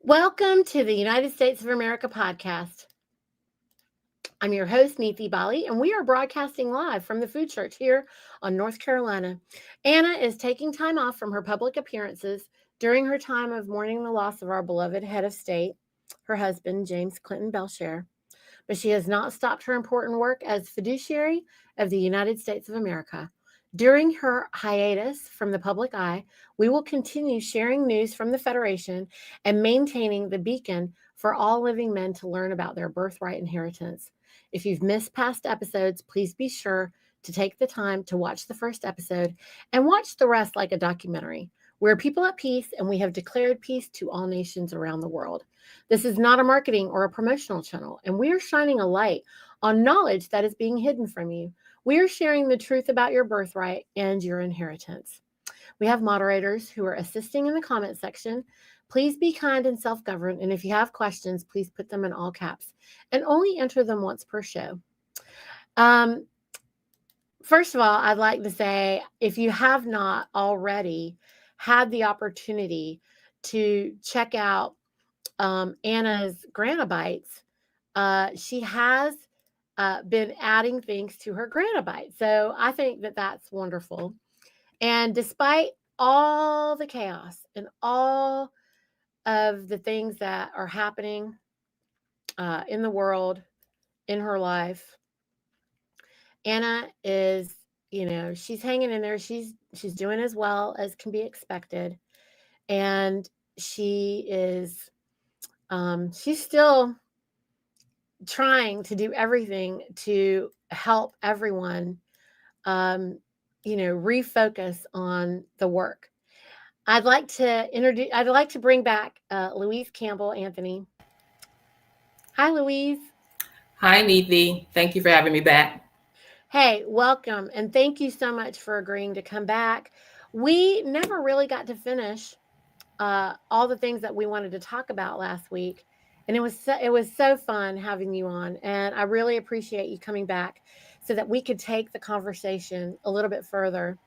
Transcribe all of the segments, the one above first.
Welcome to the United States of America podcast. I'm your host, Niti, and we are broadcasting live from the Food Church here on North Carolina. Anna is taking time off from her public appearances during her time of mourning the loss of our beloved head of state, her husband, James Clinton Belcher. But she has not stopped her important work as fiduciary of the United States of America. During her hiatus from the public eye, we will continue sharing news from the Federation and maintaining the beacon for all living men to learn about their birthright inheritance. If you've missed past episodes, please be sure to take the time to watch the first episode and watch the rest like a documentary. We're people at peace, and we have declared peace to all nations around the world. This is not a marketing or a promotional channel, and we are shining a light on knowledge that is being hidden from you. We are sharing the truth about your birthright and your inheritance. We have moderators who are assisting in the comment section. Please be kind and self-governed, and if you have questions, please put them in all caps and only enter them once per show. First of all, I'd like to say, if you have not already had the opportunity to check out Anna's Granobites, she has been adding things to her Granobites. So I think that that's wonderful. And despite all the chaos and all of the things that are happening in the world, in her life, Anna is, she's hanging in there. She's doing as well as can be expected. And she is, she's still trying to do everything to help everyone, refocus on the work. I'd like to bring back Louise Campbell Anthony. Hi, Louise. Hi, Niti. Thank you for having me back. Hey, welcome. And thank you so much for agreeing to come back. We never really got to finish all the things that we wanted to talk about last week. And it was so fun having you on. And I really appreciate you coming back so that we could take the conversation a little bit further.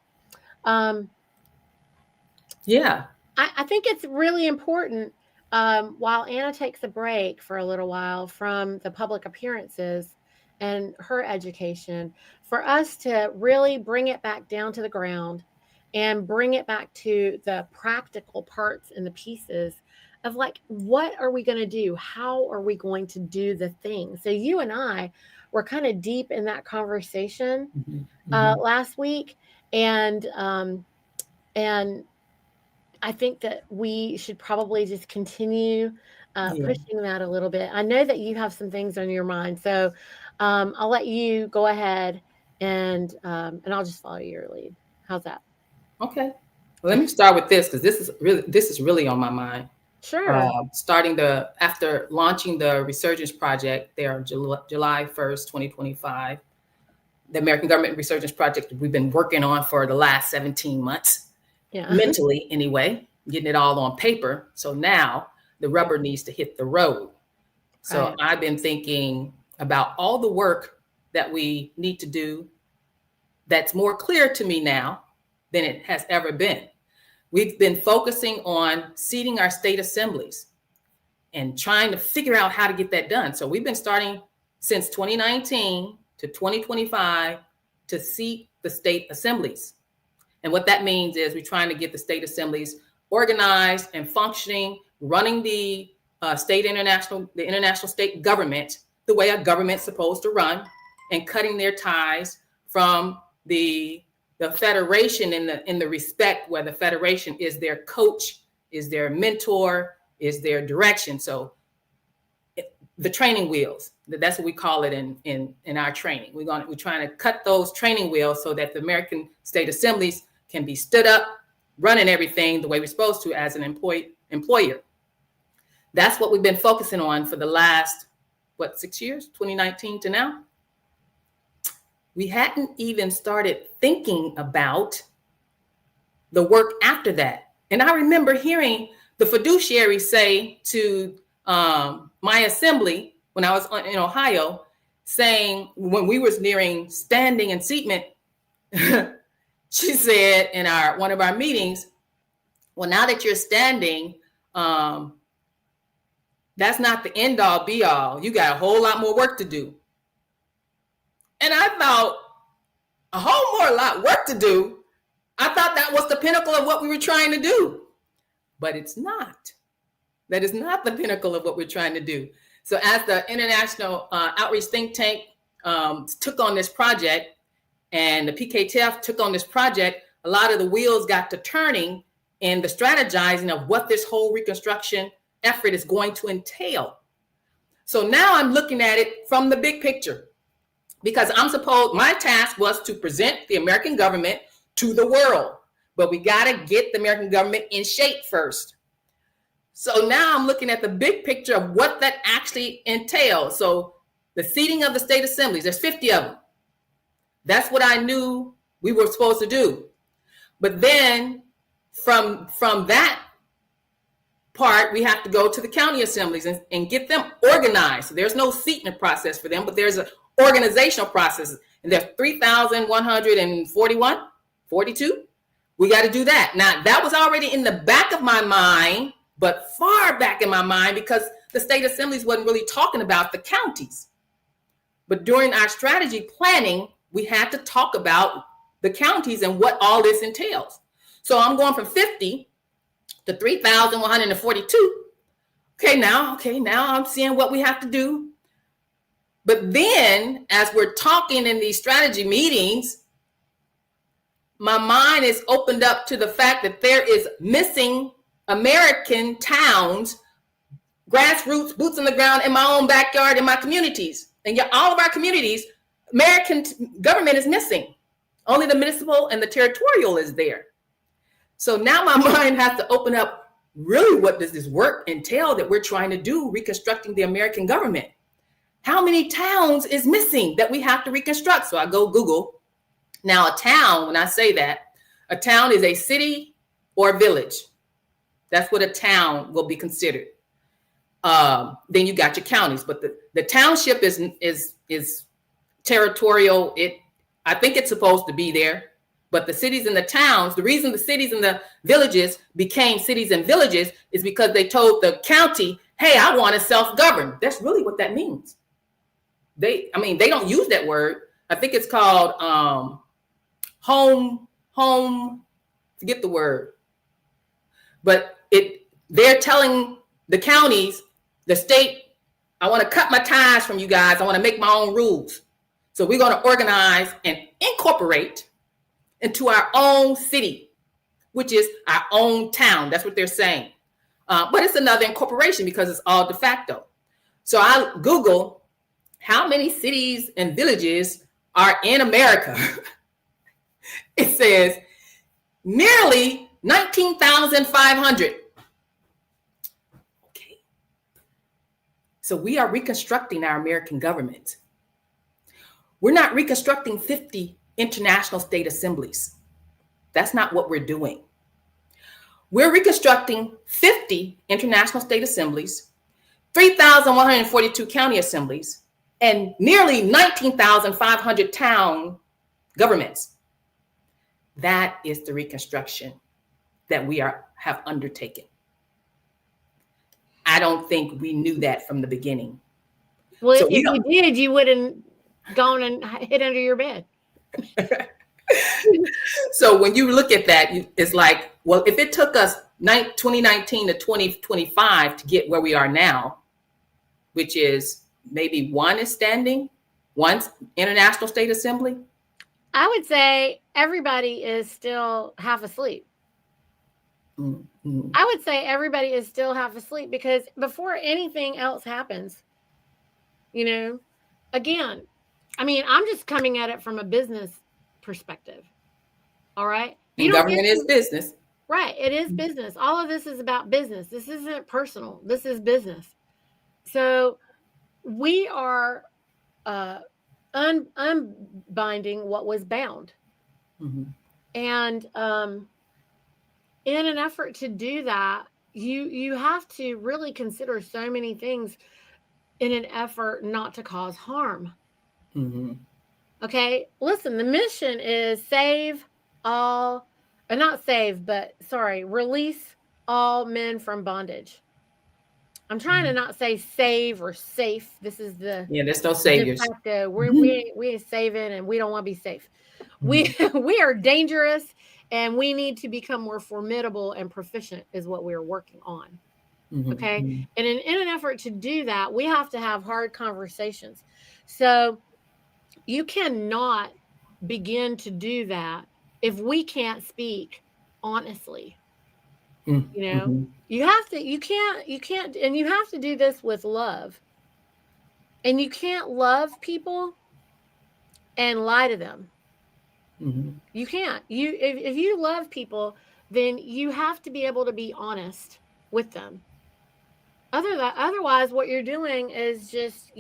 Yeah. I think it's really important, while Anna takes a break for a little while from the public appearances and her education, for us to really bring it back down to the ground and bring it back to the practical parts and the pieces of, like, what are we going to do? How are we going to do the thing? So you and I were kind of deep in that conversation last week. And I think that we should probably just continue pushing that a little bit. I know that you have some things on your mind, so I'll let you go ahead and I'll just follow your lead. How's that? Okay. Well, let me start with this, because this is really on my mind. Sure. After launching the Resurgence Project there on July 1st, 2025, the American Government Resurgence Project we've been working on for the last 17 months. Yeah. Mentally anyway, getting it all on paper. So now the rubber needs to hit the road. So right. I've been thinking about all the work that we need to do that's more clear to me now than it has ever been. We've been focusing on seating our state assemblies and trying to figure out how to get that done. So we've been starting since 2019 to 2025 to seat the state assemblies. And what that means is we're trying to get the state assemblies organized and functioning, running the international state government the way a government's supposed to run, and cutting their ties from the federation in the respect where the federation is their coach, is their mentor, is their direction. So the training wheels, that's what we call it in our training. We're trying to cut those training wheels so that the American state assemblies can be stood up, running everything the way we're supposed to as an employer. That's what we've been focusing on for the last, 6 years, 2019 to now. We hadn't even started thinking about the work after that. And I remember hearing the fiduciary say to my assembly when I was in Ohio, saying when we was nearing standing and seatment, she said in one of our meetings, well, now that you're standing, That's not the end all be all. You got a whole lot more work to do. And I thought, a whole more lot work to do. I thought that was the pinnacle of what we were trying to do. But it's not. That is not the pinnacle of what we're trying to do. So as the International Outreach Think Tank took on this project, and the PKTF took on this project, a lot of the wheels got to turning in the strategizing of what this whole reconstruction effort is going to entail. So now I'm looking at it from the big picture, because my task was to present the American government to the world, but we got to get the American government in shape first. So now I'm looking at the big picture of what that actually entails. So the seating of the state assemblies, there's 50 of them. That's what I knew we were supposed to do. But then from that part, we have to go to the county assemblies and get them organized. So there's no seating process for them, but there's an organizational process. And there's 3,141, 42. We got to do that. Now, that was already in the back of my mind, but far back in my mind, because the state assemblies wasn't really talking about the counties. But during our strategy planning, we had to talk about the counties and what all this entails. So I'm going from 50 to 3,142. Okay, now I'm seeing what we have to do. But then as we're talking in these strategy meetings, my mind is opened up to the fact that there is missing American towns, grassroots, boots on the ground in my own backyard, in my communities. And yet all of our communities, American government is missing. Only the municipal and the territorial is there. So now my mind has to open up, really, what does this work entail that we're trying to do, reconstructing the American government? How many towns is missing that we have to reconstruct? So I go Google. Now a town, when I say that, a town is a city or village. That's what a town will be considered. Then you got your counties, but the township is territorial. I think it's supposed to be there, but the cities and the towns, the reason the cities and the villages became cities and villages is because they told the county, hey, I want to self-govern. That's really what that means. They don't use that word. I think it's called home, forget the word. But they're telling the counties, the state, I want to cut my ties from you guys. I want to make my own rules. So we're going to organize and incorporate into our own city, which is our own town. That's what they're saying. But it's another incorporation because it's all de facto. So I Google how many cities and villages are in America. It says nearly 19,500. Okay. So we are reconstructing our American government. We're not reconstructing 50 international state assemblies. That's not what we're doing. We're reconstructing 50 international state assemblies, 3,142 county assemblies, and nearly 19,500 town governments. That is the reconstruction that we have undertaken. I don't think we knew that from the beginning. Well, so if you did, you wouldn't gone and hid under your bed. So when you look at that, it's like, well, if it took us 2019 to 2025 to get where we are now, which is maybe one international state assembly, I would say everybody is still half asleep. Mm-hmm. I would say everybody is still half asleep because before anything else happens, again, I'm just coming at it from a business perspective. All right. Government is business. Right. It is business. All of this is about business. This isn't personal. This is business. So we are unbinding what was bound. Mm-hmm. And in an effort to do that, you have to really consider so many things in an effort not to cause harm. Mm-hmm. Okay, listen, the mission is release all men from bondage. I'm trying to not say save or safe. This is the Yeah, there's no de saviors. facto. We ain't saving, and we don't want to be safe. We we are dangerous, and we need to become more formidable and proficient. Is what we're working on. Okay, and in an effort to do that, we have to have hard conversations. So you cannot begin to do that if we can't speak honestly. You know, you can't, and you have to do this with love. And you can't love people and lie to them. You can't. If you love people, then you have to be able to be honest with them. Otherwise, what you're doing is just,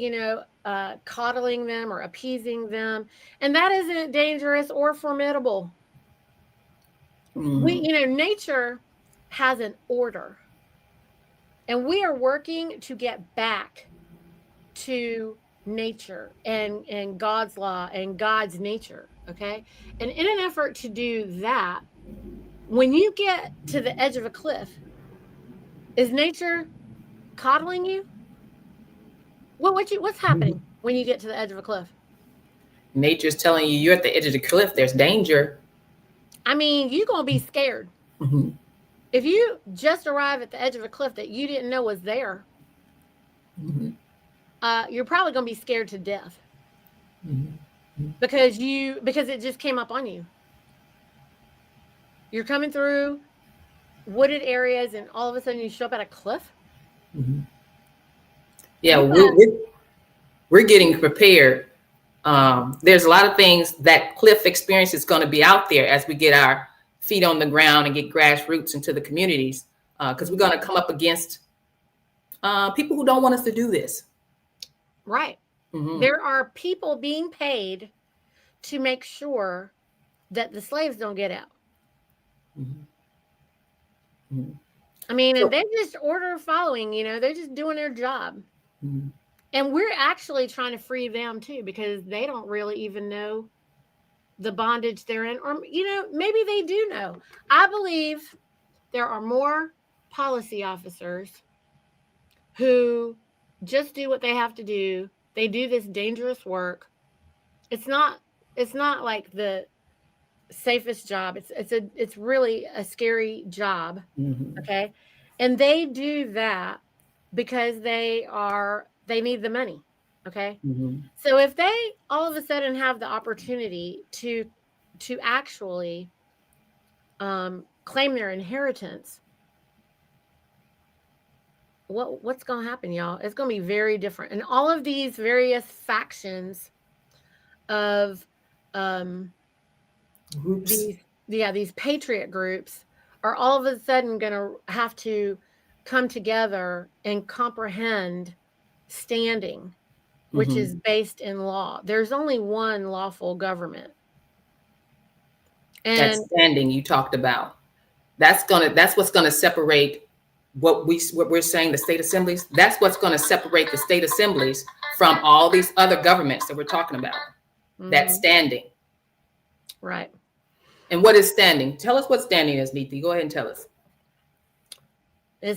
coddling them or appeasing them, and that isn't dangerous or formidable. Nature has an order, and we are working to get back to nature and God's law and God's nature, okay? And in an effort to do that, when you get to the edge of a cliff, is nature coddling you? What's happening when you get to the edge of a cliff? Nature's telling you you're at the edge of the cliff. There's danger. I mean, you're going to be scared. If you just arrive at the edge of a cliff that you didn't know was there, you're probably going to be scared to death because it just came up on you. You're coming through wooded areas, and all of a sudden you show up at a cliff. Yeah, we're getting prepared. There's a lot of things that cliff experience is going to be out there as we get our feet on the ground and get grassroots into the communities, because we're going to come up against people who don't want us to do this. Right. There are people being paid to make sure that the slaves don't get out. I mean, and they just order following, they're just doing their job. And we're actually trying to free them too, because they don't really even know the bondage they're in. Or, maybe they do know. I believe there are more policy officers who just do what they have to do. They do this dangerous work. It's not like the safest job. It's really a scary job. Okay. And they do that because they need the money. Okay. So if they all of a sudden have the opportunity to actually claim their inheritance, what's going to happen, y'all? It's going to be very different. And all of these various factions of these patriot groups are all of a sudden going to have to come together and comprehend standing, which is based in law. There's only one lawful government. And that standing you talked about, that's what's going to separate what we're saying, the state assemblies. That's what's going to separate the state assemblies from all these other governments that we're talking about. That standing. Right. And what is standing? Tell us what standing is, Niti. Go ahead and tell us.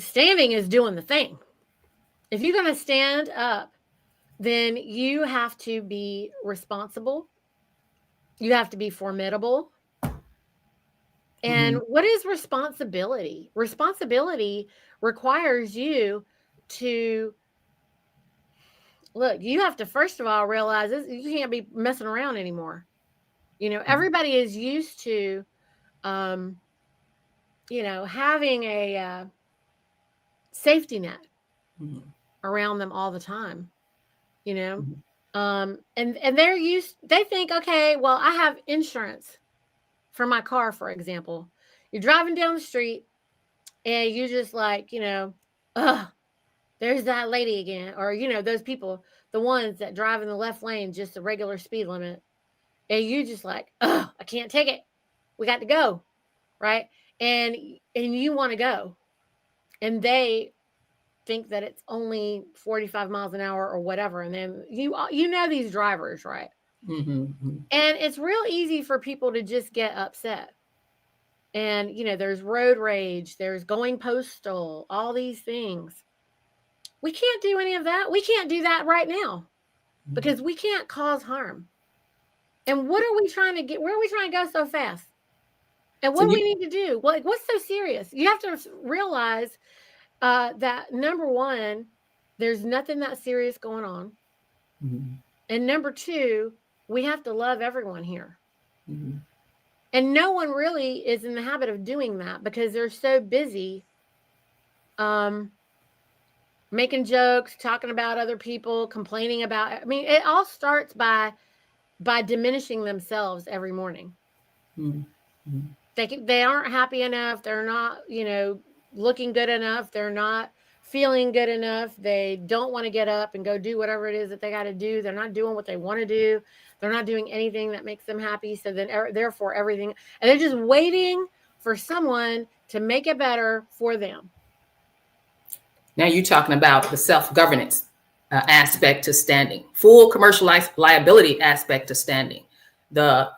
Standing is doing the thing. If you're going to stand up, then you have to be responsible. You have to be formidable. And what is responsibility? Responsibility requires you to look. You have to first of all realize this, you can't be messing around anymore. Everybody is used to, having a safety net around them all the time. And they think, okay, well, I have insurance for my car, for example. You're driving down the street and you just like, there's that lady again. Or, those people, the ones that drive in the left lane, just a regular speed limit. And you just like, I can't take it. We got to go. Right. And you want to go. And they think that it's only 45 miles an hour or whatever. And then these drivers, right? And it's real easy for people to just get upset. And, there's road rage, there's going postal, all these things. We can't do any of that. We can't do that right now because we can't cause harm. And what are we trying to get? Where are we trying to go so fast? And what do we need to do? Like, what's so serious? You have to realize that number one, there's nothing that serious going on. Mm-hmm. And number two, we have to love everyone here. Mm-hmm. And no one really is in the habit of doing that because they're so busy making jokes, talking about other people, complaining about. I mean, it all starts by diminishing themselves every morning. Mm-hmm. They aren't happy enough. They're not, looking good enough. They're not feeling good enough. They don't want to get up and go do whatever it is that they got to do. They're not doing what they want to do. They're not doing anything that makes them happy. So then, therefore, everything, and they're just waiting for someone to make it better for them. Now you're talking about the self-governance aspect to standing, full commercial liability aspect to standing. The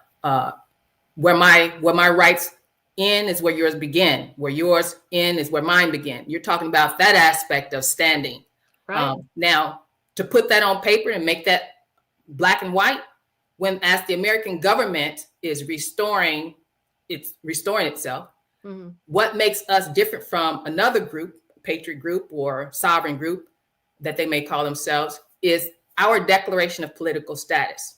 where my rights end is where yours begin. Where yours end is where mine begin. You're talking about that aspect of standing. Right. Now, to put that on paper and make that black and white, when as the American government is restoring itself, mm-hmm. what makes us different from another group, patriot group or sovereign group that they may call themselves, is our declaration of political status.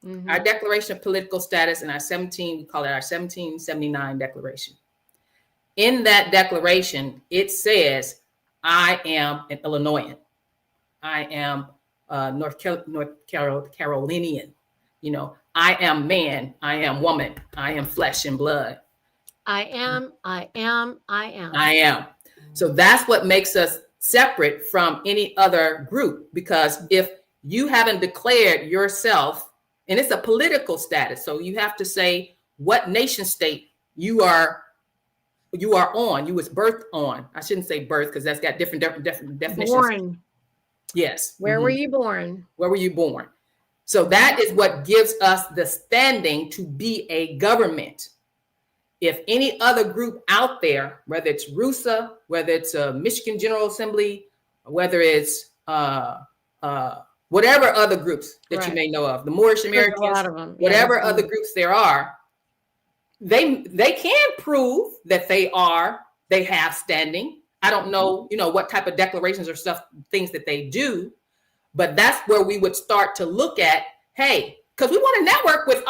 Mm-hmm. Our declaration of political status in we call it our 1779 declaration. In that declaration, it says, I am an Illinoisan. I am North Carolinian. I am man. I am woman. I am flesh and blood. I am. So that's what makes us separate from any other group, because if you haven't declared yourself, and it's a political status, so you have to say what nation state you are on. You was birthed on. I shouldn't say birth because that's got different definitions. Born. Yes. Where were you born? Where were you born? So that is what gives us the standing to be a government. If any other group out there, whether it's RUSA, whether it's a Michigan General Assembly, whether it's whatever other groups that you may know of, the Moorish Americans, whatever other groups there are, they can prove that they have standing. I don't know, what type of declarations or things that they do, but that's where we would start to look at, hey, because we want to network with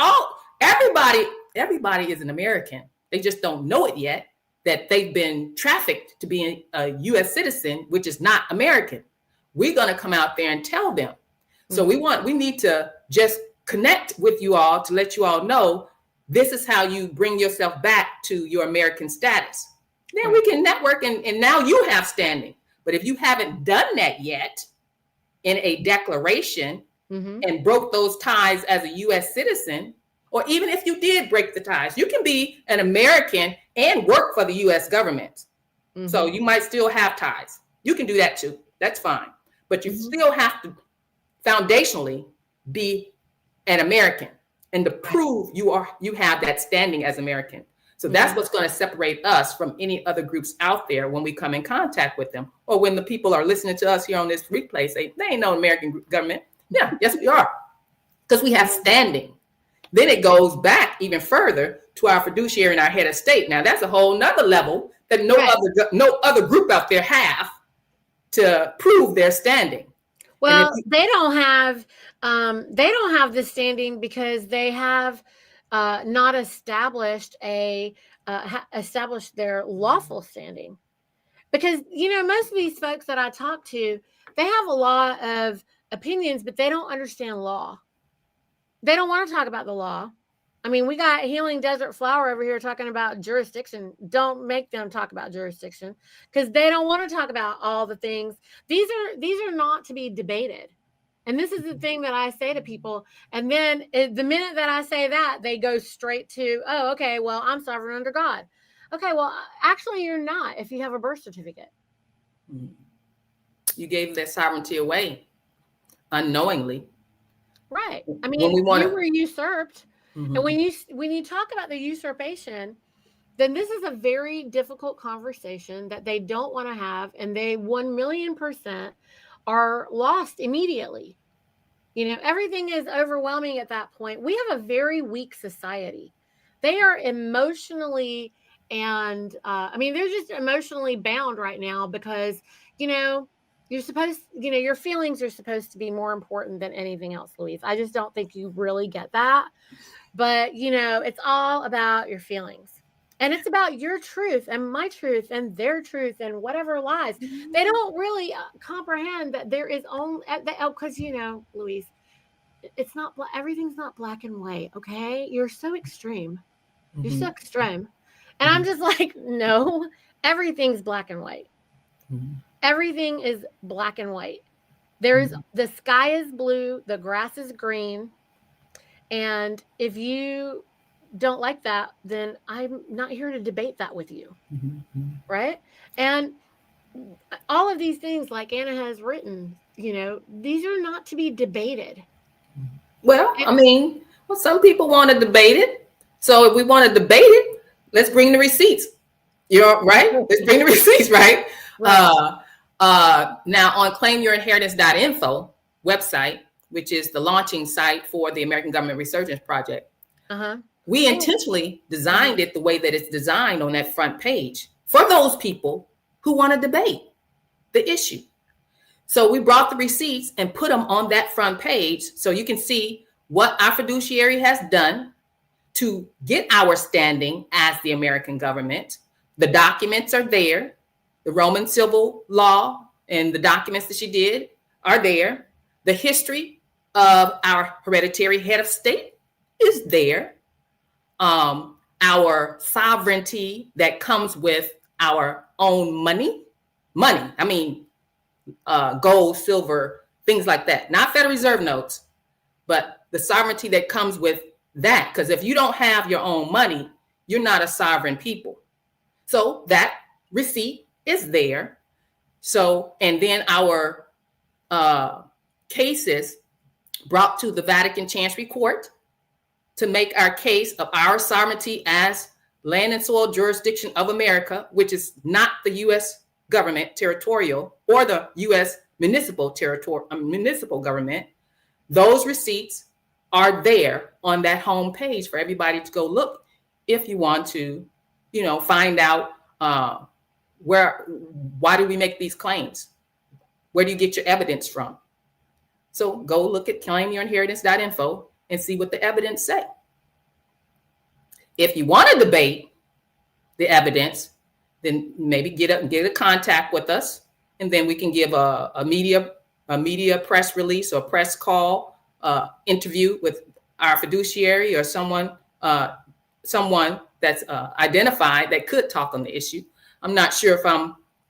everybody. Everybody is an American. They just don't know it yet, that they've been trafficked to be a U.S. citizen, which is not American. We're going to come out there and tell them. So we need to just connect with you all to let you all know this is how you bring yourself back to your American status. Then we can network and now you have standing. But if you haven't done that yet in a declaration and broke those ties as a U.S. citizen, or even if you did break the ties, you can be an American and work for the U.S. government. So you might still have ties. You can do that too. That's fine. But you still have to foundationally be an American and to prove you have that standing as American. So that's what's going to separate us from any other groups out there when we come in contact with them, or when the people are listening to us here on this replay say they ain't no American government. Yeah, yes, we are, because we have standing. Then it goes back even further to our fiduciary and our head of state. Now that's a whole nother level that no other group out there have to prove their standing. Well, they don't have the standing because they have not established their lawful standing. Because most of these folks that I talk to, they have a lot of opinions, but they don't understand law. They don't want to talk about the law. I mean, we got Healing Desert Flower over here talking about jurisdiction. Don't make them talk about jurisdiction because they don't want to talk about all the things. These are not to be debated. And this is the thing that I say to people. And then the minute that I say that, they go straight to, oh, okay, well, I'm sovereign under God. Okay, well, actually, you're not if you have a birth certificate. You gave that sovereignty away unknowingly. Right. I mean, you were usurped. And when you talk about the usurpation, then this is a very difficult conversation that they don't want to have, and they 1,000,000% are lost immediately. Everything is overwhelming at that point. We have a very weak society. They are emotionally and they're just emotionally bound right now because your feelings are supposed to be more important than anything else, Louise. I just don't think you really get that. But it's all about your feelings. And it's about your truth and my truth and their truth and whatever lies. They don't really comprehend that there is only because Louise, it's not everything's not black and white. Okay, you're so extreme. You're so extreme, and I'm just like, no, everything's black and white. Everything is black and white. The sky is blue, the grass is green, and if you don't like that, then I'm not here to debate that with you. Right? And all of these things, like Anna has written, these are not to be debated. Well, some people want to debate it. So if we want to debate it, let's bring the receipts. Right? Let's bring the receipts, right? Now on claimyourinheritance.info website, which is the launching site for the American Government Resurgence Project, we intentionally designed it the way that it's designed on that front page for those people who want to debate the issue. So we brought the receipts and put them on that front page so you can see what our fiduciary has done to get our standing as the American government. The documents are there. The Roman civil law and the documents that she did are there. The history of our hereditary head of state is there. Our sovereignty that comes with our own money, gold, silver, things like that. Not Federal Reserve notes, but the sovereignty that comes with that. Because if you don't have your own money, you're not a sovereign people. So that receipt is there. So, and then our cases brought to the Vatican Chancery Court to make our case of our sovereignty as land and soil jurisdiction of America, which is not the U.S. government territorial or the U.S. municipal government. Those receipts are there on that home page for everybody to go look if you want to, find out why do we make these claims? Where do you get your evidence from? So go look at claimyourinheritance.info and see what the evidence say. If you want to debate the evidence, then maybe get a contact with us, and then we can give a media press release or press call interview with our fiduciary or someone that's identified that could talk on the issue. I'm not sure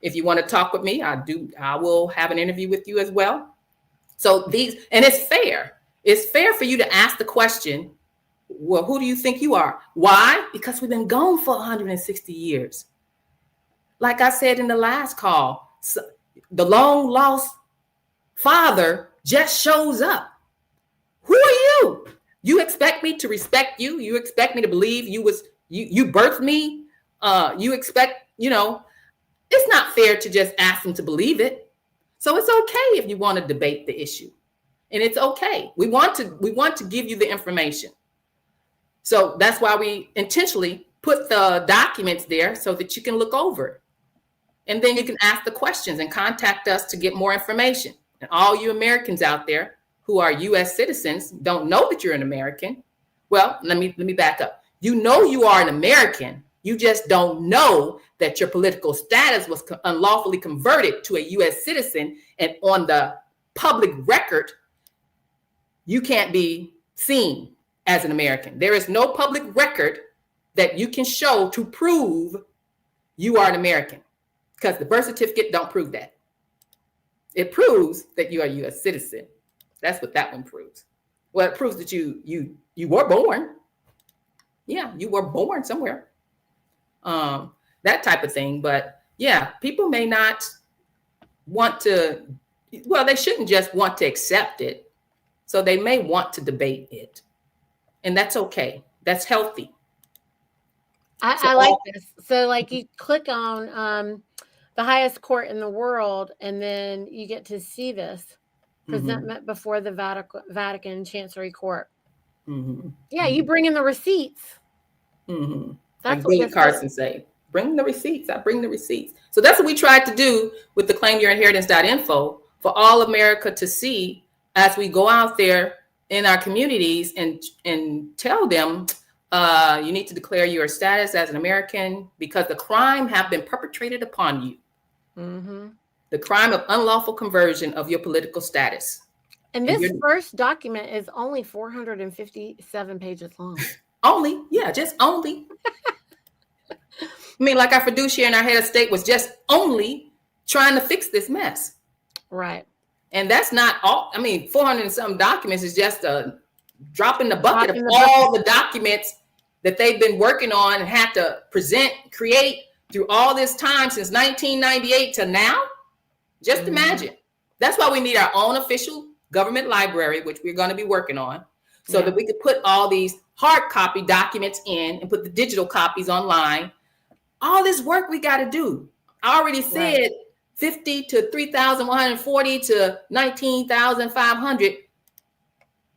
if you want to talk with me, I will have an interview with you as well. So and it's fair. It's fair for you to ask the question, well, who do you think you are? Why? Because we've been gone for 160 years. Like I said in the last call, the long lost father just shows up. Who are you? You expect me to respect you? You expect me to believe you birthed me? You expect, it's not fair to just ask them to believe it. So it's okay if you want to debate the issue. And it's okay. We want to give you the information. So that's why we intentionally put the documents there so that you can look over it. And then you can ask the questions and contact us to get more information. And all you Americans out there who are U.S. citizens don't know that you're an American. Well, let me back up. You know you are an American. You just don't know that your political status was unlawfully converted to a U.S. citizen. And on the public record, you can't be seen as an American. There is no public record that you can show to prove you are an American, because the birth certificate don't prove that. It proves that you are a U.S. citizen. That's what that one proves. Well, it proves that you were born. Yeah, you were born somewhere. That type of thing. But yeah, people may not want to, well, they shouldn't just want to accept it. So they may want to debate it. And that's okay. That's healthy. I like this. So like you click on the highest court in the world, and then you get to see this presentment before the Vatican Chancery Court. Yeah, you bring in the receipts. Like Billy Carson say, bring the receipts. I bring the receipts. So that's what we tried to do with the claimyourinheritance.info for all America to see as we go out there in our communities and tell them you need to declare your status as an American because the crime have been perpetrated upon you. The crime of unlawful conversion of your political status. And this first document is only 457 pages long. Only, yeah, just only. I mean, like our fiduciary and our head of state was just only trying to fix this mess. Right. And that's not all. I mean, 400 and some documents is just a drop in the bucket of all the documents that they've been working on and had to present, create through all this time since 1998 to now. Just imagine. That's why we need our own official government library, which we're going to be working on, so that we could put all these hard copy documents in and put the digital copies online. All this work we got to do. I already said 50 to 3,140 to 19,500.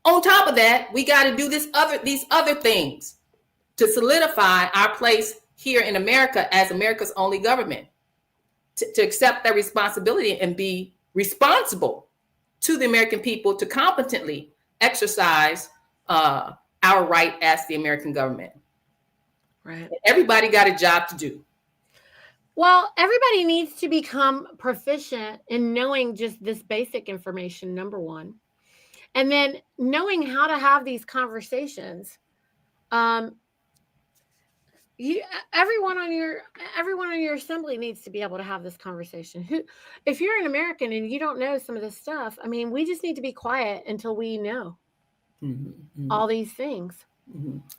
On top of that, we got to do these other things to solidify our place here in America as America's only government, to accept that responsibility and be responsible to the American people to competently exercise our right as the American government. Right. Everybody got a job to do. Well, everybody needs to become proficient in knowing just this basic information, number one. And then knowing how to have these conversations. Everyone on your assembly needs to be able to have this conversation. If you're an American and you don't know some of this stuff, I mean, we just need to be quiet until we know all these things.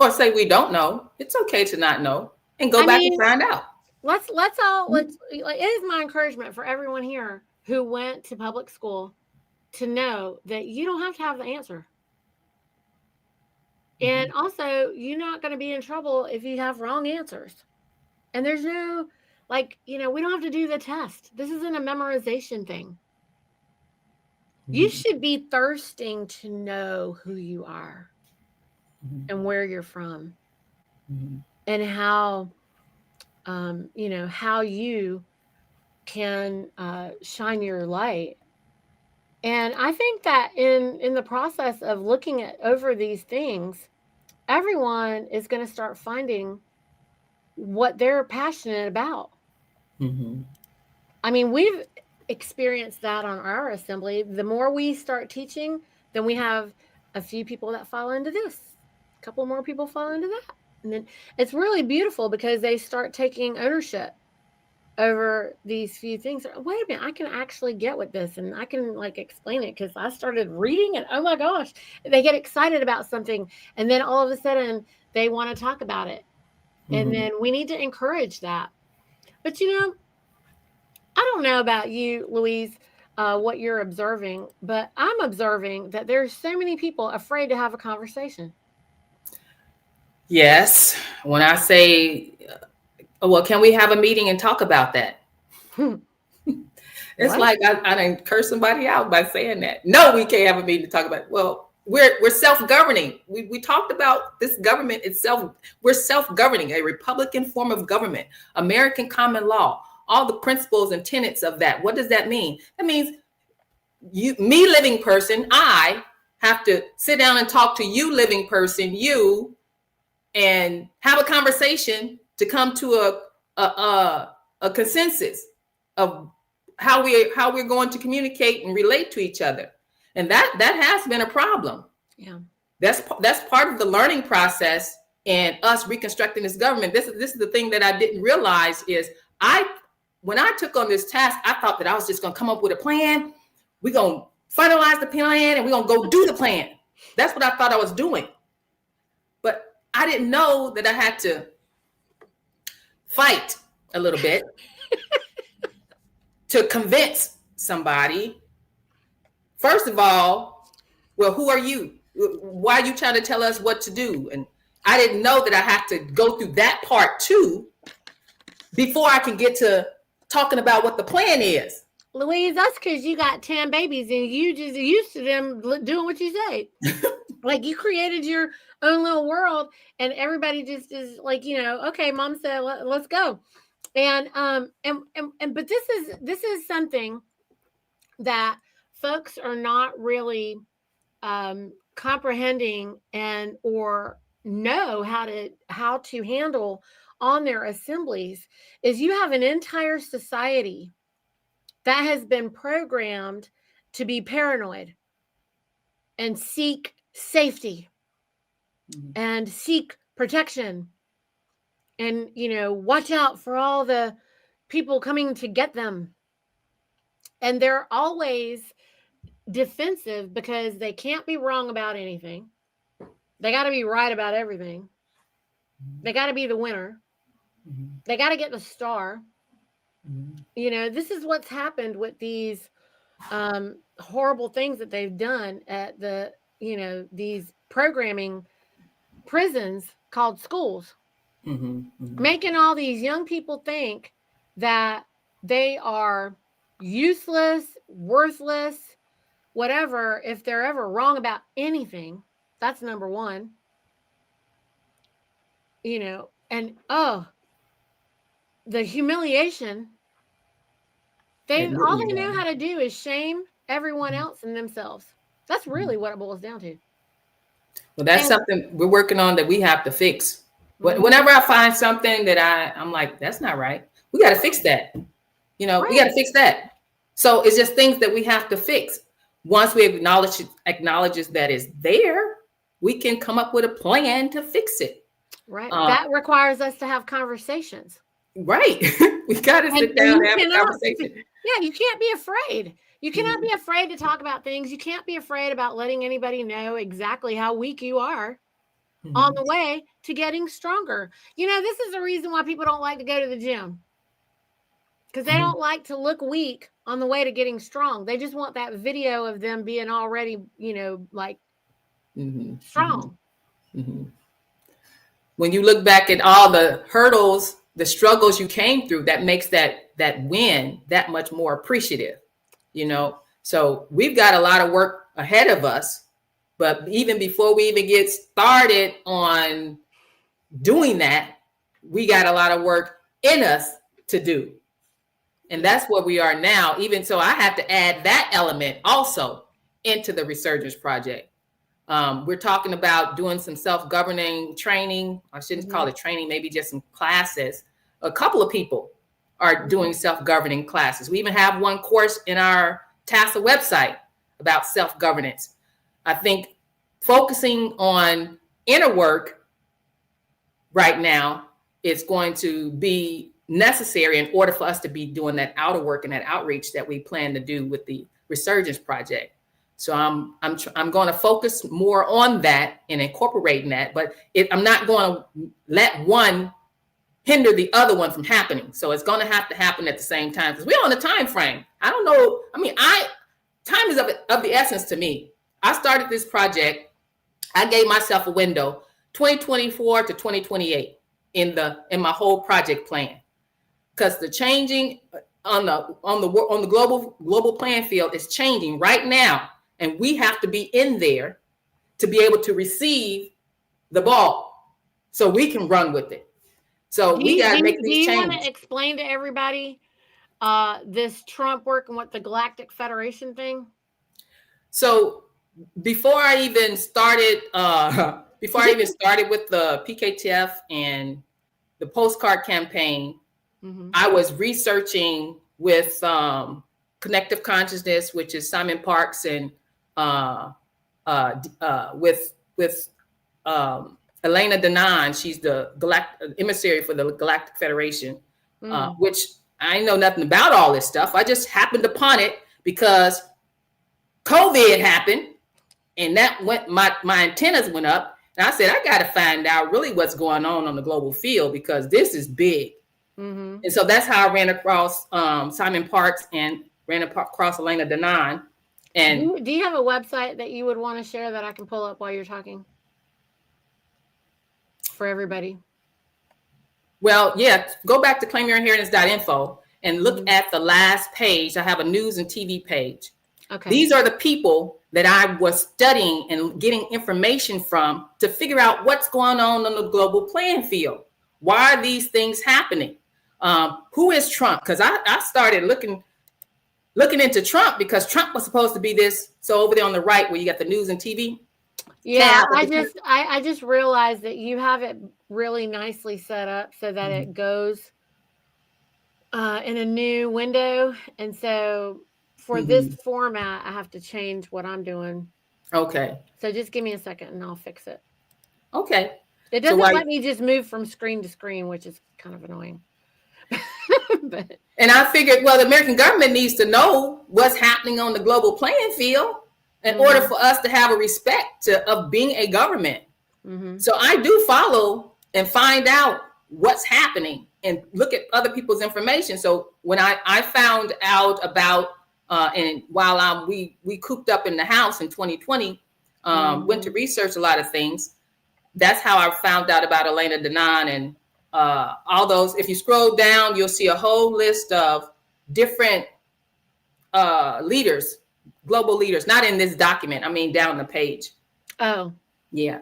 Or say we don't know. It's okay to not know and go back and find out. It is my encouragement for everyone here who went to public school to know that you don't have to have the answer. And also, you're not going to be in trouble if you have wrong answers. And there's no, we don't have to do the test. This isn't a memorization thing. You should be thirsting to know who you are and where you're from and how, how you can shine your light. And I think that in the process of looking over these things, everyone is going to start finding what they're passionate about. I mean, we've experienced that on our assembly. The more we start teaching, then we have a few people that fall into this, a couple more people fall into that. And then it's really beautiful because they start taking ownership over these few things. Wait a minute, I can actually get with this and I can explain it because I started reading and oh my gosh, they get excited about something and then all of a sudden they want to talk about it. And then we need to encourage that. But I don't know about you, Louise, what you're observing, but I'm observing that there's so many people afraid to have a conversation. Yes. When I say, well, can we have a meeting and talk about that? It's like I didn't curse somebody out by saying that. No, we can't have a meeting to talk about it. Well, we're self-governing. We talked about this government itself. We're self-governing, a Republican form of government, American common law, all the principles and tenets of that. What does that mean? That means me living person, I have to sit down and talk to you living person, you, and have a conversation to come to a consensus of how we're going to communicate and relate to each other. And that has been a problem. Yeah. That's part of the learning process and us reconstructing this government. This is the thing that I didn't realize is when I took on this task, I thought that I was just going to come up with a plan. We're going to finalize the plan and we're going to go do the plan. That's what I thought I was doing. But I didn't know that I had to fight a little bit to convince somebody. First of all, well, who are you? Why are you trying to tell us what to do? And I didn't know that I had to go through that part too before I can get to talking about what the plan is. Louise, that's because you got 10 babies and you just used to them doing what you say. Like you created your own little world and everybody just is like, okay, mom said, let's go. And but this is something that folks are not really comprehending and or know how to handle on their assemblies is you have an entire society that has been programmed to be paranoid and seek safety and seek protection and watch out for all the people coming to get them, and they're always defensive because they can't be wrong about anything. They got to be right about everything. They got to be the winner. They got to get the star. This is what's happened with these horrible things that they've done at the these programming prisons called schools, making all these young people think that they are useless, worthless, whatever, if they're ever wrong about anything. That's number one. And the humiliation. All they know how to do is shame everyone else and themselves. That's really what it boils down to. Well, that's something we're working on that we have to fix. Whenever I find something that I'm like, that's not right, we got to fix that. We got to fix that. So it's just things that we have to fix. Once we acknowledges that it's there, we can come up with a plan to fix it. Right. That requires us to have conversations. Right. We got to sit down and have a conversation. Yeah, you can't be afraid. You cannot be afraid to talk about things. You can't be afraid about letting anybody know exactly how weak you are on the way to getting stronger. This is the reason why people don't like to go to the gym. Because they don't like to look weak on the way to getting strong. They just want that video of them being already, strong. When you look back at all the hurdles, the struggles you came through, that makes that win that much more appreciative, So we've got a lot of work ahead of us, but even before we even get started on doing that, we got a lot of work in us to do. And that's where we are now. Even so, I have to add that element also into the Resurgence Project. We're talking about doing some self-governing training. I shouldn't call it training, maybe just some classes. A couple of people are doing self-governing classes. We even have one course in our TASA website about self-governance. I think focusing on inner work right now is going to be necessary in order for us to be doing that outer work and that outreach that we plan to do with the Resurgence Project. So I'm going to focus more on that and incorporating that, but I'm not going to let one hinder the other one from happening. So it's going to happen at the same time because we're on a time frame. I don't know. I mean, time is of the essence to me. I started this project. I gave myself a window, 2024 to 2028 in my whole project plan. Because the changing on the global playing field is changing right now, and we have to be in there to be able to receive the ball, so we can run with it. So we got to make these changes. Do you want to explain to everybody this Trump work and what the Galactic Federation thing? So before I even started with the PKTF and the postcard campaign. I was researching with Connective Consciousness, which is Simon Parks, and with Elena Danan. She's the emissary for the Galactic Federation, which I know nothing about all this stuff. I just happened upon it because COVID happened, and that went my antennas went up, and I said I got to find out really what's going on the global field because this is big. And so that's how I ran across Simon Parks and ran across Elena Danan. And do you have a website that you would want to share that I can pull up while you're talking? for everybody? Well, yeah, go back to claimyourinheritance.info and look Mhm. at the last page. I have a news and TV page. Okay. These are the people that I was studying and getting information from to figure out what's going on the global playing field. Why are these things happening? Who is Trump? Because I started looking into Trump because Trump was supposed to be this. So over there on the right, where you got the news and TV. Yeah, tab, I just realized that you have it really nicely set up so that Mhm. it goes in a new window, and so for this Mhm. format, I have to change what I'm doing. Okay. So just give me a second, and I'll fix it. Okay. It So doesn't why? let me just move from screen to screen, which is kind of annoying. But And I figured, well, the American government needs to know what's happening on the global playing field in order mhm, for us to have a respect of being a government. mhm, So I do follow and find out what's happening and look at other people's information. So when I found out about and while we cooped up in the house in 2020, went to mhm. research a lot of things. That's how I found out about Elena Denon and all those. If you scroll down, you'll see a whole list of different leaders, global leaders. Not in this document. I mean, down the page. Oh, Yeah,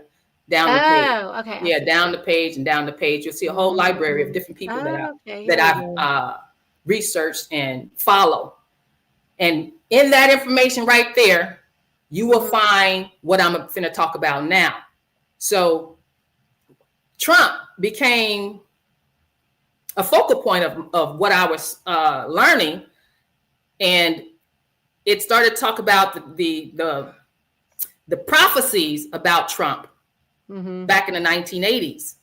down the page. oh, okay, I Yeah, see. down the page and down the page. You'll see a whole library of Mhm. different people Oh, okay, that here we I've go. researched and follow. And in that information right there, you will Mhm, find what I'm going to talk about now. So Trump became a focal point of what I was learning, and it started to talk about the prophecies about Trump mhm. back in the 1980s.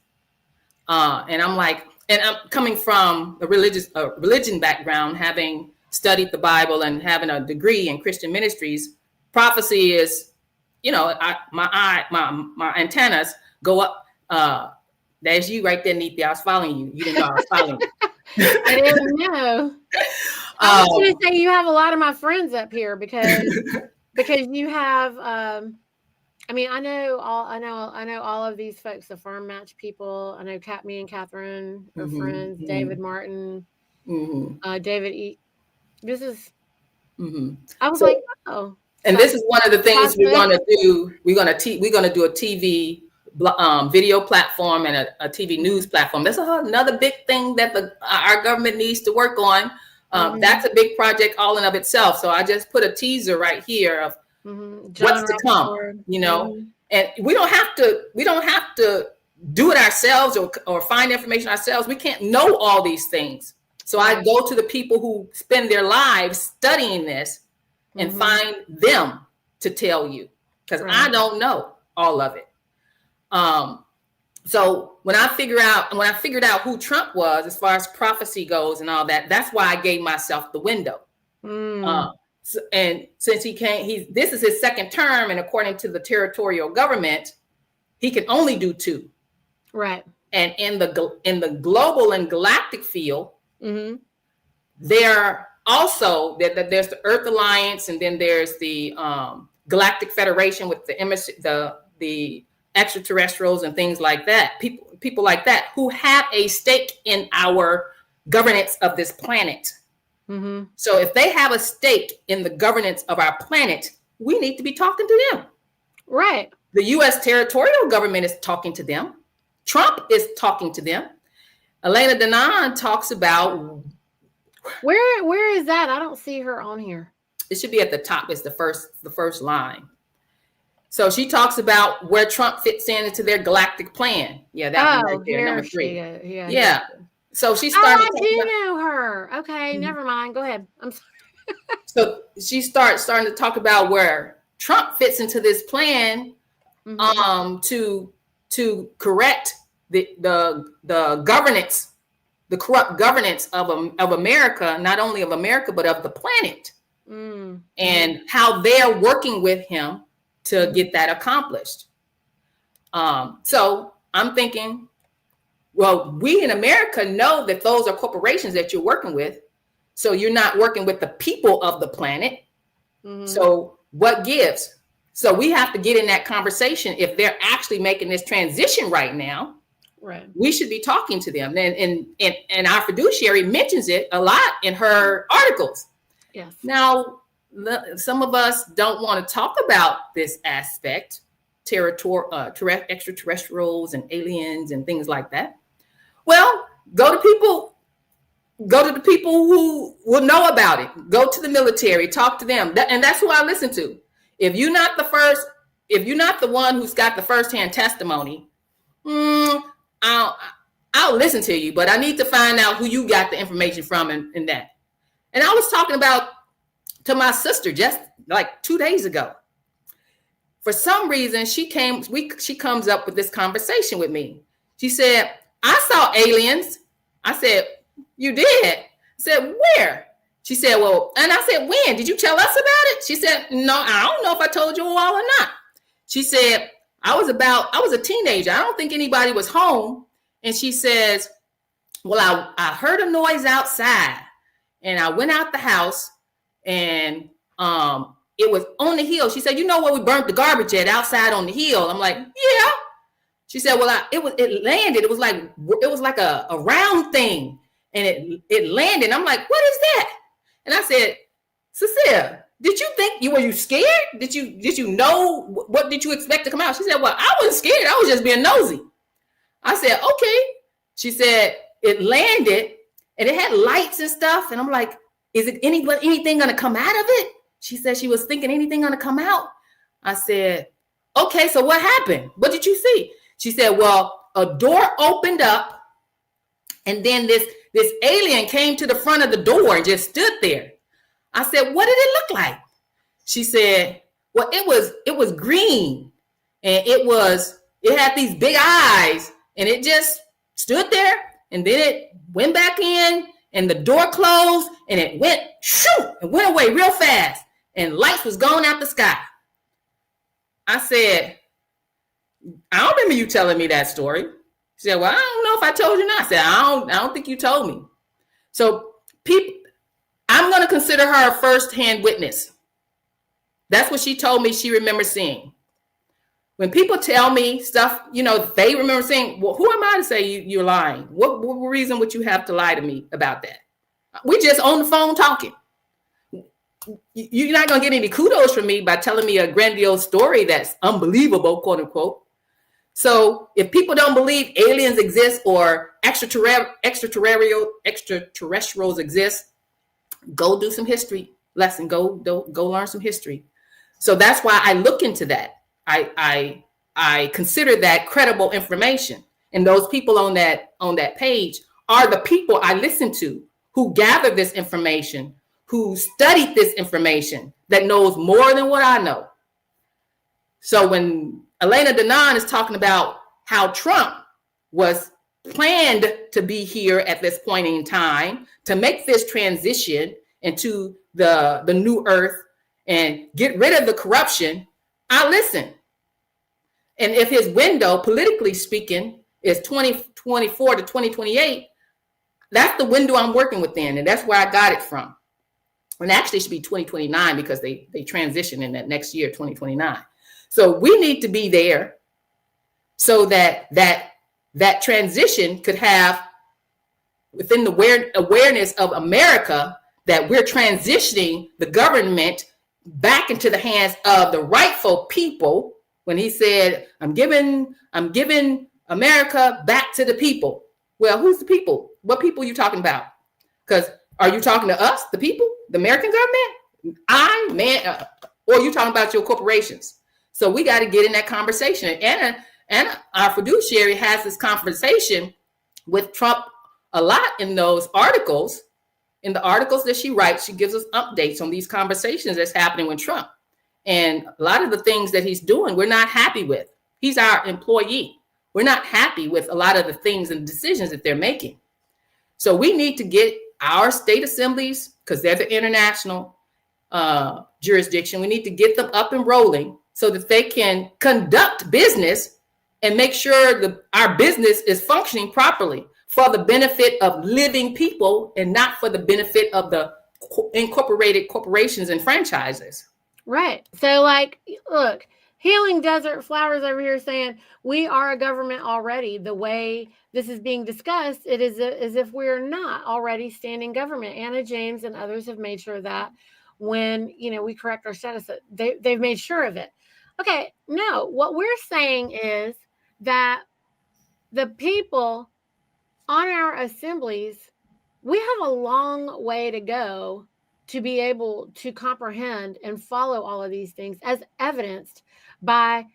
And I'm like, and I'm coming from a religion background, having studied the Bible and having a degree in Christian ministries. Prophecy is, my antennas go up. There's you right there, Niti. I was following you. You didn't know I was following you. I didn't know. I was going to um, say you have a lot of my friends up here because you have I mean, I know all of these folks, the farm match people. I know me and Catherine are mhm, friends. David mhm, Martin, mhm, David E. This is. mhm. I was So, like, oh, and this is one of the things we're Tasha. going to do. We're going to do a TV video platform and a TV news platform. That's another big thing that our government needs to work on. Mm-hmm, That's a big project all in of itself. So I just put a teaser right here of mm-hmm. John what's to come. Rappaport. You know, Mm-hmm, and we don't have to do it ourselves or find information ourselves. We can't know all these things. So I right. go to the people who spend their lives studying this and Mm-hmm, find them to tell you, because I right. don't know all of it. Um, so when I figured out who Trump was, as far as prophecy goes and all that, that's why I gave myself the window. Mm, And since this is his second term, and according to the territorial government, he can only do 2. right. And in the global and galactic field, Mm-hmm, there also there's the Earth Alliance, and then there's the Galactic Federation with the extraterrestrials and things like that. People like that who have a stake in our governance of this planet. mm-hmm. So if they have a stake in the governance of our planet, we need to be talking to them. Right. The U.S. territorial government is talking to them. Trump is talking to them. Elena Denon talks about. Where is that? I don't see her on here. It should be at the top. It's the first line. So she talks about where Trump fits into their galactic plan. Yeah, that one right Oh, there, number here she 3. is. Yeah, here Yeah. she is. So she Oh, started I talking do about. know her. Okay, Mhm. never mind. Go ahead. I'm sorry. So she starting to talk about where Trump fits into this plan Mm-hmm. to correct the governance, the corrupt governance of America, not only of America but of the planet, Mm-hmm. and how they're working with him to Mm-hmm. get that accomplished. So I'm thinking, well, we in America know that those are corporations that you're working with, so you're not working with the people of the planet. Mm-hmm. So what gives? So we have to get in that conversation if they're actually making this transition right now. Right. We should be talking to them. And our fiduciary mentions it a lot in her articles. Yes. Now, some of us don't want to talk about this aspect, extraterrestrials and aliens and things like that. Well, go to the people who will know about it. Go to the military, talk to them. And that's who I listen to. If you're not the one who's got the firsthand testimony, I'll listen to you, but I need to find out who you got the information from in that. And I was talking about to my sister just like 2 days ago. For some reason, she comes up with this conversation with me. She said, I saw aliens. I said, you did? I said, where? She said, well, and I said, when? Did you tell us about it? She said, no, I don't know if I told you all or not. She said, I was a teenager. I don't think anybody was home. And she says, well, I heard a noise outside and I went out the house and it was on the hill. She said, you know where we burnt the garbage at, outside on the hill? I'm like, yeah. She said, well, it landed. It was like a round thing and it landed. I'm like, what is that? And I said, Cecilia, were you scared? Did you know, what did you expect to come out? She said, well, I wasn't scared. I was just being nosy. I said, okay. She said, it landed and it had lights and stuff. And I'm like, is it anything going to come out of it? She said she was thinking anything going to come out. I said, okay, so what happened? What did you see? She said, well, a door opened up and then this alien came to the front of the door and just stood there. I said, what did it look like? She said, well, it was green and it had these big eyes and it just stood there and then it went back in and the door closed and it went away real fast and lights was going out the sky. I said, I don't remember you telling me that story. She said, well, I don't know if I told you not. I said, I don't think you told me. So I'm going to consider her a first-hand witness. That's what she told me she remembers seeing. When people tell me stuff, they remember saying, well, who am I to say you're lying? What reason would you have to lie to me about that? We just on the phone talking. You're not going to get any kudos from me by telling me a grandiose story that's unbelievable, quote unquote. So if people don't believe aliens exist or extraterrestrials exist, go do some history lesson. Go learn some history. So that's why I look into that. I consider that credible information. And those people on that page are the people I listen to, who gather this information, who studied this information, that knows more than what I know. So when Elena Danaan is talking about how Trump was planned to be here at this point in time to make this transition into the new earth and get rid of the corruption, I listen. And if his window, politically speaking, is 2024 to 2028, that's the window I'm working within, and that's where I got it from. And actually it should be 2029 because they transition in that next year, 2029. So we need to be there so that transition could have within the awareness of America that we're transitioning the government back into the hands of the rightful people. When he said, I'm giving America back to the people. Well, who's the people? What people are you talking about? Because are you talking to us, the people, the American government? Or are you talking about your corporations? So we got to get in that conversation. And our fiduciary has this conversation with Trump a lot in those articles. In the articles that she writes, she gives us updates on these conversations that's happening with Trump. And a lot of the things that he's doing, we're not happy with. He's our employee. We're not happy with a lot of the things and decisions that they're making. So we need to get our state assemblies, because they're the international jurisdiction, we need to get them up and rolling so that they can conduct business and make sure our business is functioning properly for the benefit of living people and not for the benefit of the incorporated corporations and franchises. Right. So look, Healing Desert Flowers over here saying we are a government already. The way this is being discussed, it is as if we're not already standing government. Anna James and others have made sure that when we correct our status, they've made sure of it. Okay, no, what we're saying is that the people on our assemblies, we have a long way to go to be able to comprehend and follow all of these things, as evidenced by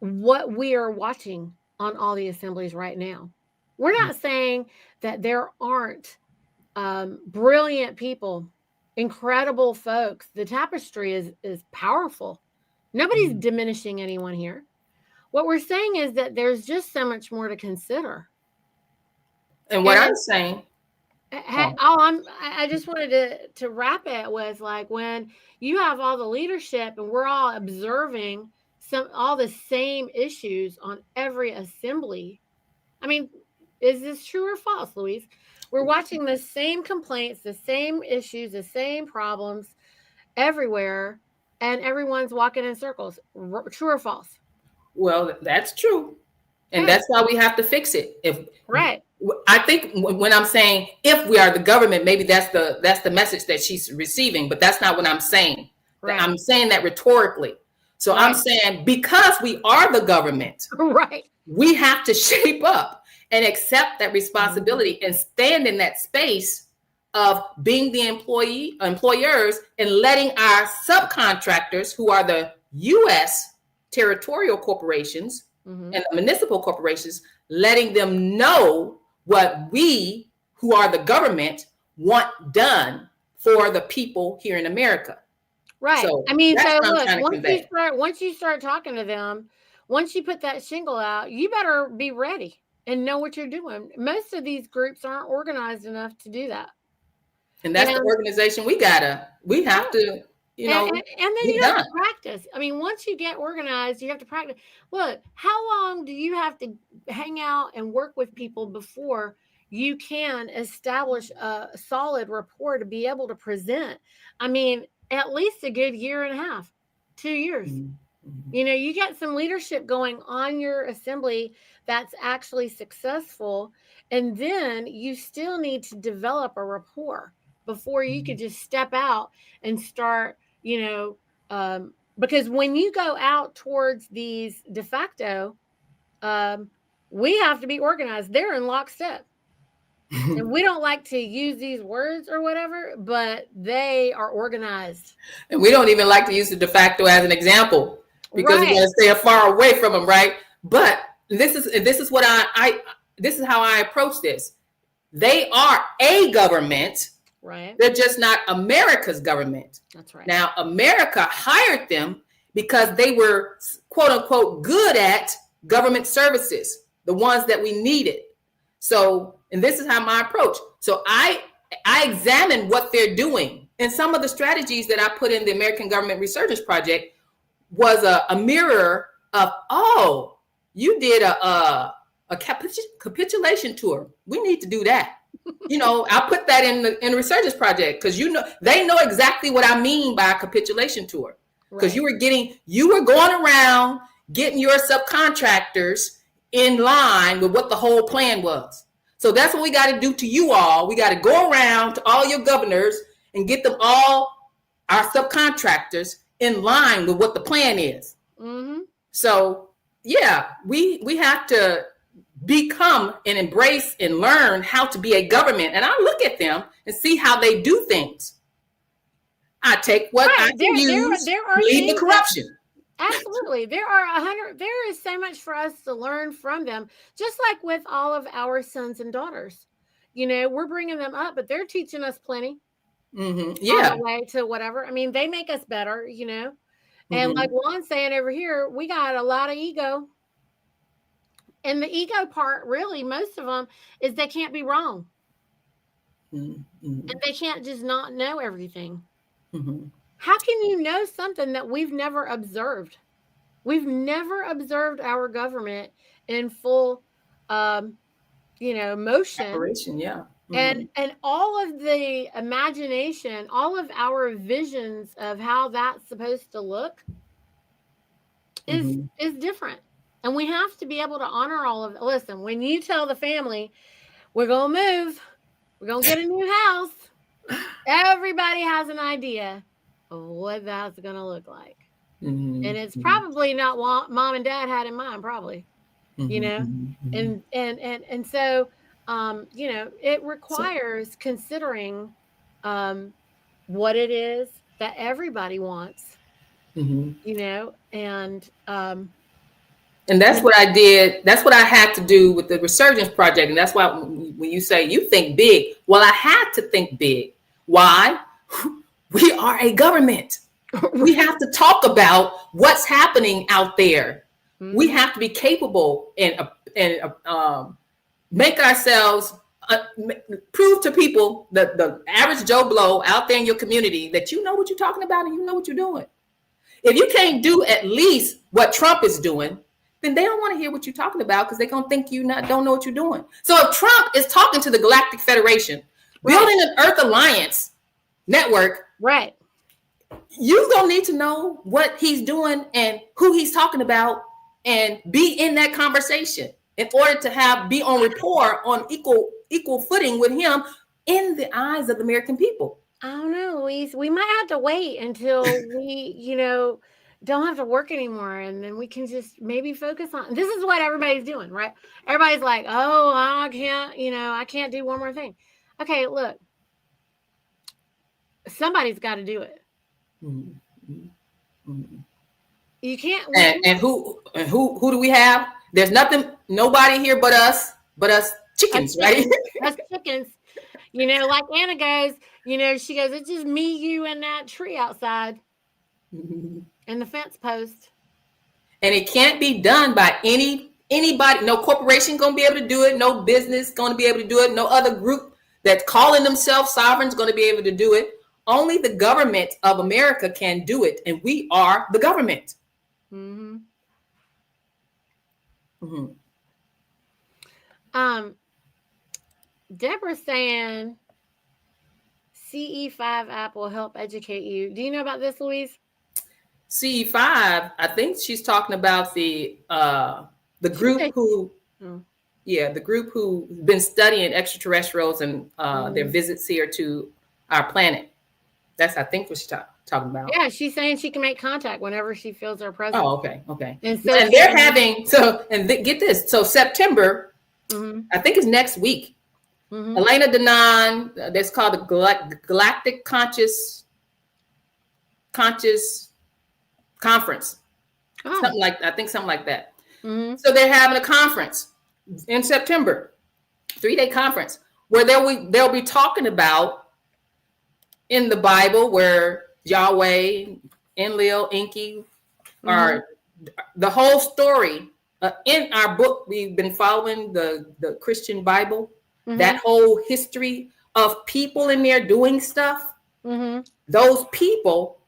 what we are watching on all the assemblies right now. We're not saying that there aren't brilliant people, incredible folks. The tapestry is powerful. Nobody's diminishing anyone here. What we're saying is that there's just so much more to consider. And what I'm saying, I just wanted to wrap it with, like, when you have all the leadership and we're all observing all the same issues on every assembly. I mean, is this true or false, Louise? We're watching the same complaints, the same issues, the same problems everywhere, and everyone's walking in circles. True or false? Well, that's true. And that's why we have to fix it. Right. I think when I'm saying if we are the government, maybe that's the message that she's receiving, but that's not what I'm saying. Right. I'm saying that rhetorically. So right. I'm saying because we are the government, right, we have to shape up and accept that responsibility and stand in that space of being the employers and letting our subcontractors, who are the U.S. territorial corporations and the municipal corporations, letting them know what we, who are the government, want done for the people here in America. Right. So I mean, so look, once you start talking to them, once you put that shingle out, you better be ready and know what you're doing. Most of these groups aren't organized enough to do that. And that's the organization we have to, and then you have to practice. I mean, once you get organized, you have to practice. Look, how long do you have to hang out and work with people before you can establish a solid rapport to be able to present? I mean, at least a good year and a half, 2 years. Mm-hmm. You get some leadership going on your assembly that's actually successful, and then you still need to develop a rapport before you could just step out and start, because when you go out towards these de facto, we have to be organized. They're in lockstep. And we don't like to use these words or whatever, but they are organized. And we don't even like to use the de facto as an example because we want to stay far away from them, right? But this is what this is how I approach this. They are a government. Right. They're just not America's government. That's right. Now, America hired them because they were, quote unquote, good at government services, the ones that we needed. So, and this is how my approach. So I examine what they're doing. And some of the strategies that I put in the American Government Resurgence Project was a mirror of, oh, you did a capitulation tour. We need to do that. I'll put that in the Resurgence Project because they know exactly what I mean by a capitulation tour. Because you were going around getting your subcontractors in line with what the whole plan was. So that's what we got to do to you all. We got to go around to all your governors and get them all, our subcontractors, in line with what the plan is. Mm-hmm. So yeah, we have to become and embrace and learn how to be a government. And I look at them and see how they do things. I take what I can use, leave the corruption. Absolutely. There is so much for us to learn from them, just like with all of our sons and daughters. We're bringing them up, but they're teaching us plenty. Mm-hmm. Yeah. On the way to whatever. I mean, they make us better, And like Juan's saying over here, we got a lot of ego. And the ego part, really, most of them, is they can't be wrong. Mm-hmm. And they can't just not know everything. Mm-hmm. How can you know something that we've never observed? We've never observed our government in full, motion. Operation, yeah. Mm-hmm. And all of the imagination, all of our visions of how that's supposed to look, is different. And we have to be able to honor all of it. Listen, when you tell the family, we're going to move, we're going to get a new house, everybody has an idea of what that's going to look like. And it's probably not what mom and dad had in mind, probably, you know? And so, you know, it requires considering what it is that everybody wants, you know, and that's what I did. That's what I had to do with the Resurgence Project. And that's why when you say you think big, well, I had to think big. Why? We are a government. We have to talk about what's happening out there. We have to be capable and make ourselves prove to people, the average Joe Blow out there in your community, that you know what you're talking about and you know what you're doing. If you can't do at least what Trump is doing, then they don't want to hear what you're talking about, because they're going to think you don't know what you're doing. So if Trump is talking to the Galactic Federation, building an Earth Alliance network, right, you're going to need to know what he's doing and who he's talking about and be in that conversation in order to be on rapport on equal footing with him in the eyes of the American people. I don't know, Louise. We might have to wait until we, you know, don't have to work anymore, and then we can just maybe focus on. This is what everybody's doing, right? Everybody's like, "Oh, I can't, you know, I can't do one more thing." Okay, look, somebody's got to do it. You can't. And who do we have? There's nobody here but us chickens, right? Us chickens. You know, like Anna goes, you know, she goes, it's just me, you, and that tree outside. And the fence post. And it can't be done by anybody. No corporation going to be able to do it. No business going to be able to do it. No other group that's calling themselves sovereign is going to be able to do it. Only the government of America can do it. And we are the government. Deborah's saying CE5 app will help educate you. Do you know about this, Louise? CE5, I think she's talking about the group who, the group who's been studying extraterrestrials and their visits here to our planet. That's, I think, what she's talking about. Yeah, she's saying she can make contact whenever she feels their presence. Oh, okay. And they're having, get this. So September, I think it's next week. Elena Danaan, that's called the Galactic Conscious Conference. Something like that. So they're having a conference in September, 3-day conference, where they'll be talking about in the Bible where Yahweh, Enlil, Enki are the whole story. In our book, we've been following the Christian Bible, that whole history of people in there doing stuff. Those people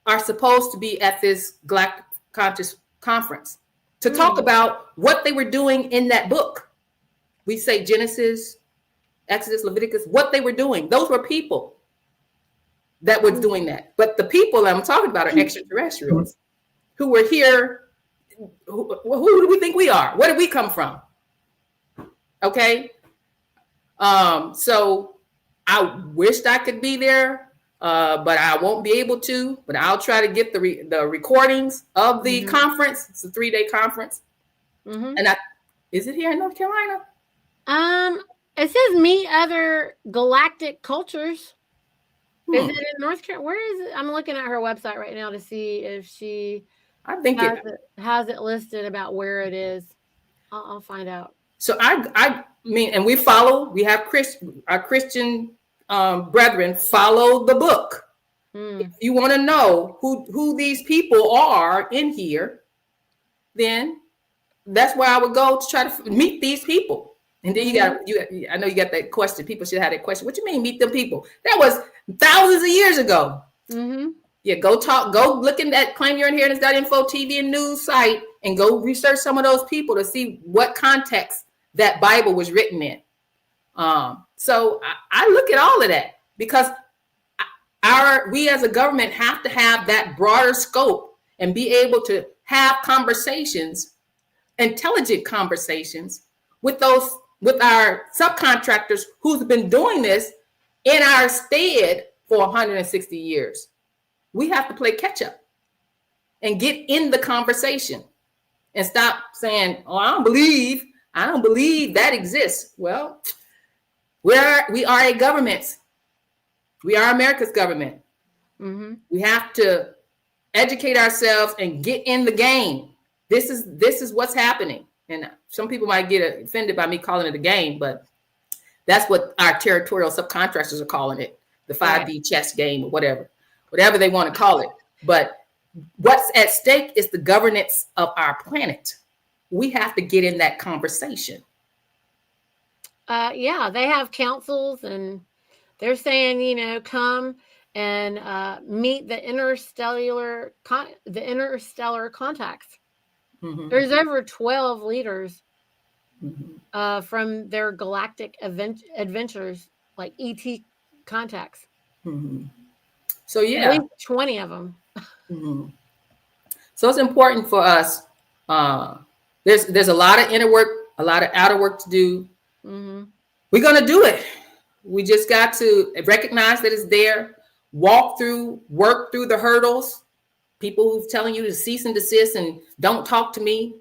are supposed to be at this Galactic Conscious Conference to talk about what they were doing in that book. We say Genesis, Exodus, Leviticus, what they were doing. Those were people that was doing that. But the people I'm talking about are extraterrestrials who were here. Who do we think we are? Where did we come from? Okay. So I wished I could be there, but I won't be able to. But I'll try to get the recordings of the conference. It's a 3-day conference. And is it here in North Carolina? It says meet other galactic cultures. Is it in North Carolina? Where is it? I'm looking at her website right now to see if she has it listed about where it is. I'll find out. So I mean, and we have our Christian brethren follow the book. If you want to know who these people are in here, then that's where I would go to try to meet these people. And then I know you got that question. People should have that question. What you mean meet them people? That was thousands of years ago. Yeah, go look in that claimyourinheritance.info TV and news site and go research some of those people to see what context that Bible was written in. So I look at all of that because we as a government have to have that broader scope and be able to have conversations, intelligent conversations with our subcontractors who's been doing this in our stead for 160 years. We have to play catch up and get in the conversation and stop saying, "Oh, I don't believe that exists." Well, we are a government. We are America's government. Mm-hmm. We have to educate ourselves and get in the game. This is what's happening. And some people might get offended by me calling it a game, but that's what our territorial subcontractors are calling it, the 5D chess game or whatever they want to call it. But what's at stake is the governance of our planet. We have to get in that conversation. Yeah, they have councils, and they're saying, come and meet the interstellar contacts. Mm-hmm. There's over 12 leaders from their galactic adventures, like ET contacts. Mm-hmm. So yeah, at least 20 of them. Mm-hmm. So it's important for us. There's a lot of inner work, a lot of outer work to do. Mm-hmm. We're gonna do it. We just got to recognize that it's there. Work through the hurdles. People who's telling you to cease and desist and don't talk to me.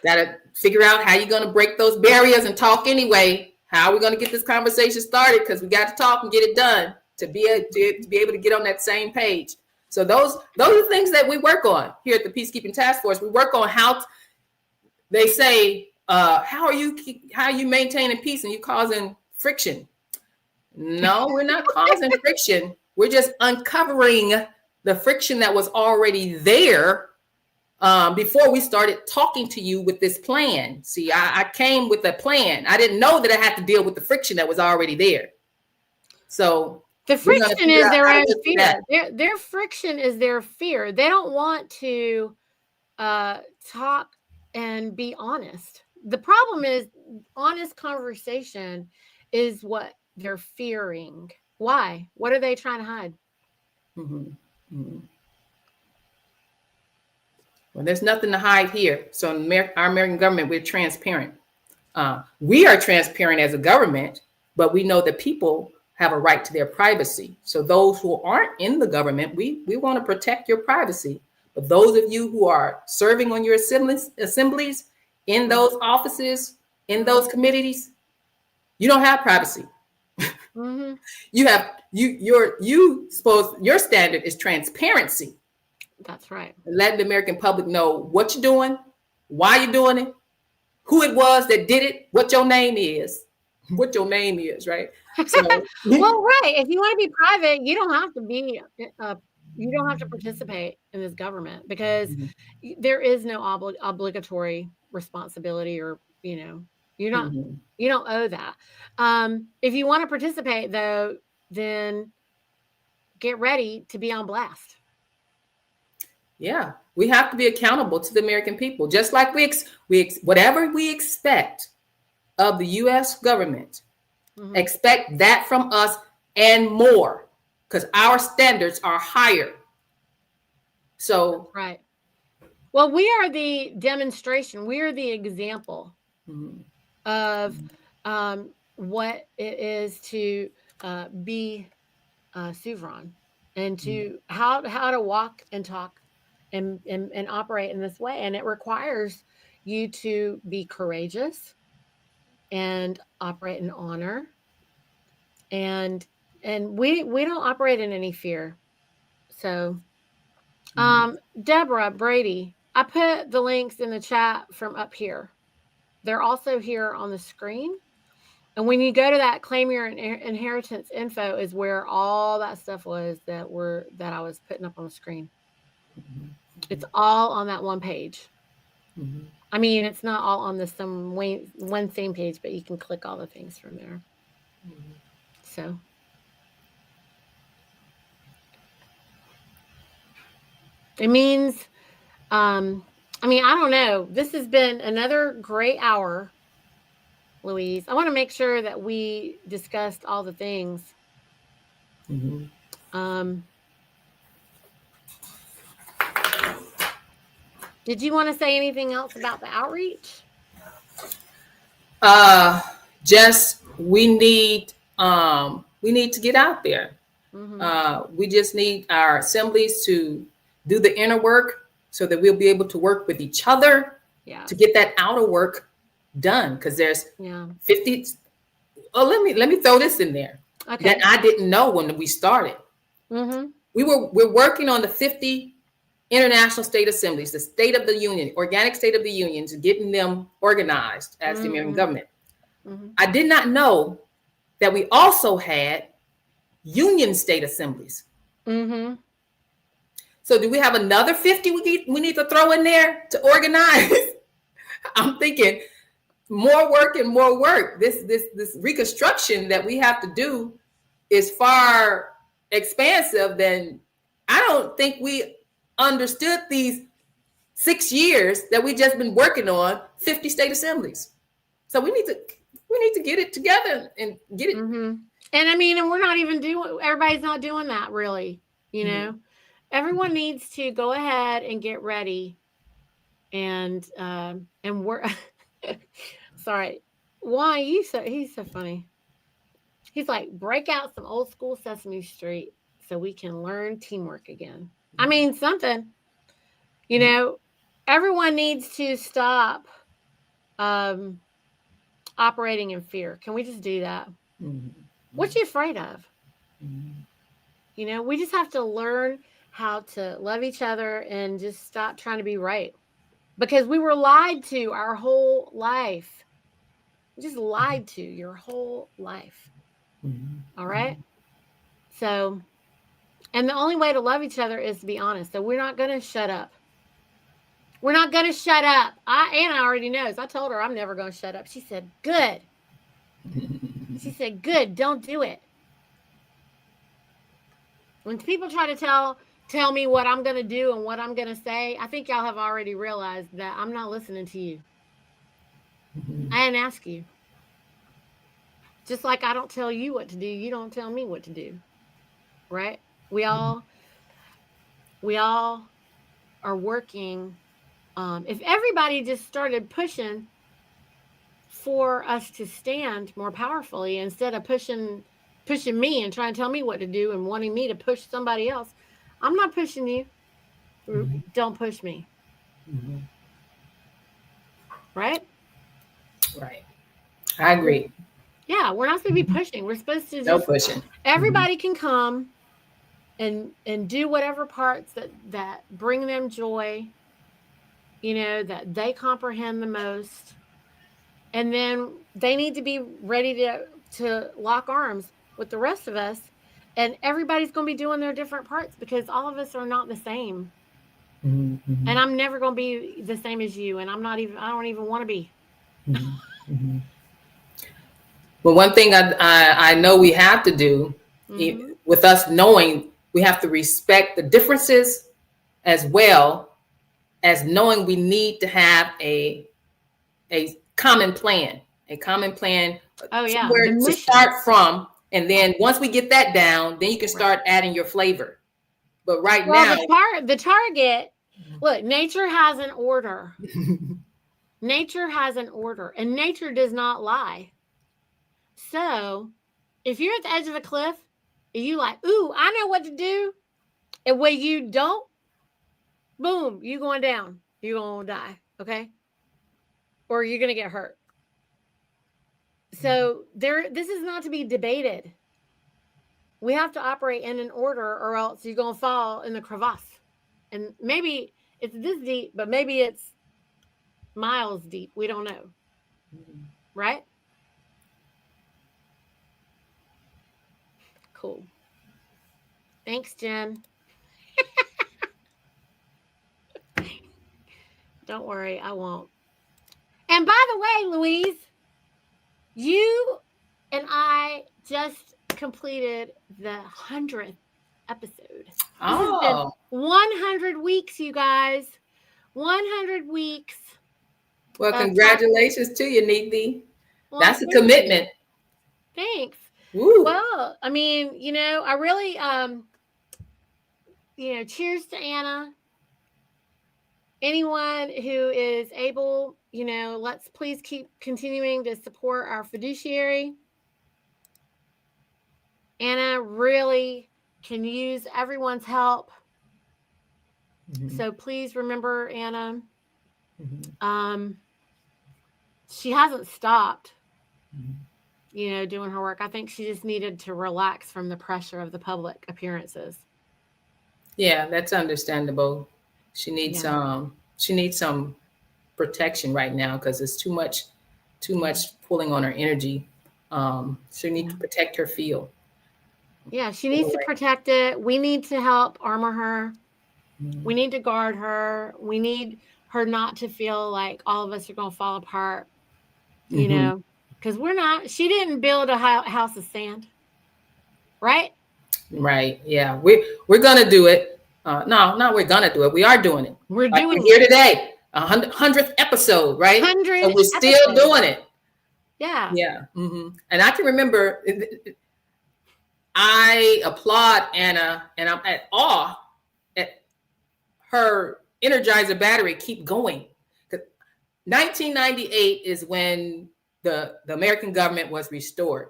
Gotta figure out how you're gonna break those barriers and talk anyway. How are we gonna get this conversation started? Because we got to talk and get it done to be able to get on that same page. So those are things that we work on here at the Peacekeeping Task Force. We work on how they say, how are you maintaining peace and you causing friction? No, we're not causing friction. We're just uncovering the friction that was already there before we started talking to you with this plan. See, I came with a plan. I didn't know that I had to deal with the friction that was already there. So the friction is their own fear. Their friction is their fear. They don't want to talk and be honest. The problem is honest conversation is what they're fearing. Why? What are they trying to hide? Mm-hmm. Mm-hmm. Well, there's nothing to hide here. So our American government, we're transparent. We are transparent as a government, but we know that people have a right to their privacy. So those who aren't in the government, we want to protect your privacy. But those of you who are serving on your assemblies, in those offices, in those committees, you don't have privacy. Mm-hmm. Your standard is transparency. That's right. Let the American public know what you're doing, why you're doing it, who it was that did it, what your name is, right? So, well, right. If you want to be private, you don't have to be. You don't have to participate in this government because there is no obligatory responsibility, or you're not. Mm-hmm. You don't owe that. If you want to participate, though, then get ready to be on blast. Yeah, we have to be accountable to the American people, just like whatever we expect of the U.S. government, expect that from us and more, because our standards are higher. So, right. Well, we are the demonstration. We are the example of what it is to be sovereign and to how to walk and talk and operate in this way. And it requires you to be courageous and operate in honor. And we don't operate in any fear. So, Deborah, Brady, I put the links in the chat from up here. They're also here on the screen. And when you go to that claim your inheritance info is where all that stuff was that I was putting up on the screen. Mm-hmm. It's all on that one page. Mm-hmm. I mean, it's not all on the one same page, but you can click all the things from there. Mm-hmm. So. It means, I don't know. This has been another great hour, Louise. I want to make sure that we discussed all the things. Mm-hmm. Did you want to say anything else about the outreach? Just we need to get out there. We just need our assemblies to do the inner work so that we'll be able to work with each other to get that outer work done. Because there's 50. Oh, let me throw this in there that I didn't know when we started. We're working on the 50 international state assemblies, the State of the Union, organic State of the Unions, getting them organized as the American government. I did not know that we also had union state assemblies. So do we have another 50 we need to throw in there to organize? I'm thinking more work and more work. This reconstruction that we have to do is far expansive than I don't think we understood these 6 years that we just been working on 50 state assemblies. So we need to get it together and get it. And I mean, and we're not even doing, everybody's not doing that really, you know. Everyone needs to go ahead and get ready and we're sorry. Why he's so funny. He's like, break out some old school Sesame Street so we can learn teamwork again. I mean, something, you know, everyone needs to stop operating in fear. Can we just do that? What you afraid of? You know, we just have to learn how to love each other and just stop trying to be right. Because we were lied to our whole life. Just lied to your whole life. All right? So, and the only way to love each other is to be honest. So we're not going to shut up. We're not going to shut up. Anna already knows. I told her I'm never going to shut up. She said, good. She said, good, don't do it. When people try to tell me what I'm going to do and what I'm going to say, I think y'all have already realized that I'm not listening to you. I didn't ask you. Just like I don't tell you what to do, you don't tell me what to do. Right? We all are working. If everybody just started pushing for us to stand more powerfully instead of pushing me and trying to tell me what to do and wanting me to push somebody else, I'm not pushing you. Don't push me. Right? Right. I agree. Yeah, we're not supposed to be pushing. We're supposed to just no pushing. Everybody can come and do whatever parts that bring them joy, you know, that they comprehend the most. And then they need to be ready to lock arms with the rest of us. And everybody's going to be doing their different parts because all of us are not the same. And I'm never going to be the same as you. And I don't even want to be. But one thing I know we have to do with us knowing we have to respect the differences as well as knowing we need to have a common plan, somewhere to start from. And then once we get that down, then you can start adding your flavor. But now the target, look, nature has an order. Nature has an order, and nature does not lie. So if you're at the edge of a cliff and you like, ooh, I know what to do, and when you don't, boom, you going down. You're going to die, okay? Or you're going to get hurt. So this is not to be debated. We have to operate in an order or else you're going to fall in the crevasse. And maybe it's this deep, but maybe it's miles deep. We don't know. Right? Cool. Thanks, Jen. Don't worry, I won't. And by the way, Louise, you and I just completed the 100th episode. Oh. 100 weeks, you guys. 100 weeks. Well, congratulations to you, Niti. Well, that's a commitment. Thanks. Woo. Well, I mean, you know, I really, cheers to Anna. anyone who is able, let's please keep continuing to support our fiduciary. Anna really can use everyone's help. So please remember Anna. She hasn't stopped, doing her work. I think she just needed to relax from the pressure of the public appearances. Yeah, that's understandable. She needs some protection right now because it's too much pulling on her energy. She needs to protect her field. Yeah, she needs to protect it. We need to help armor her. We need to guard her. We need her not to feel like all of us are going to fall apart, because we're not. She didn't build a house of sand, right? Right. Yeah. We're gonna do it. No, we're gonna do it. We are doing it. We're doing here today. 100th episode, right? 100 So we're still doing it. Yeah. Yeah. And I can remember. I applaud Anna, and I'm at awe at her Energizer battery keep going. 1998 is when the American government was restored.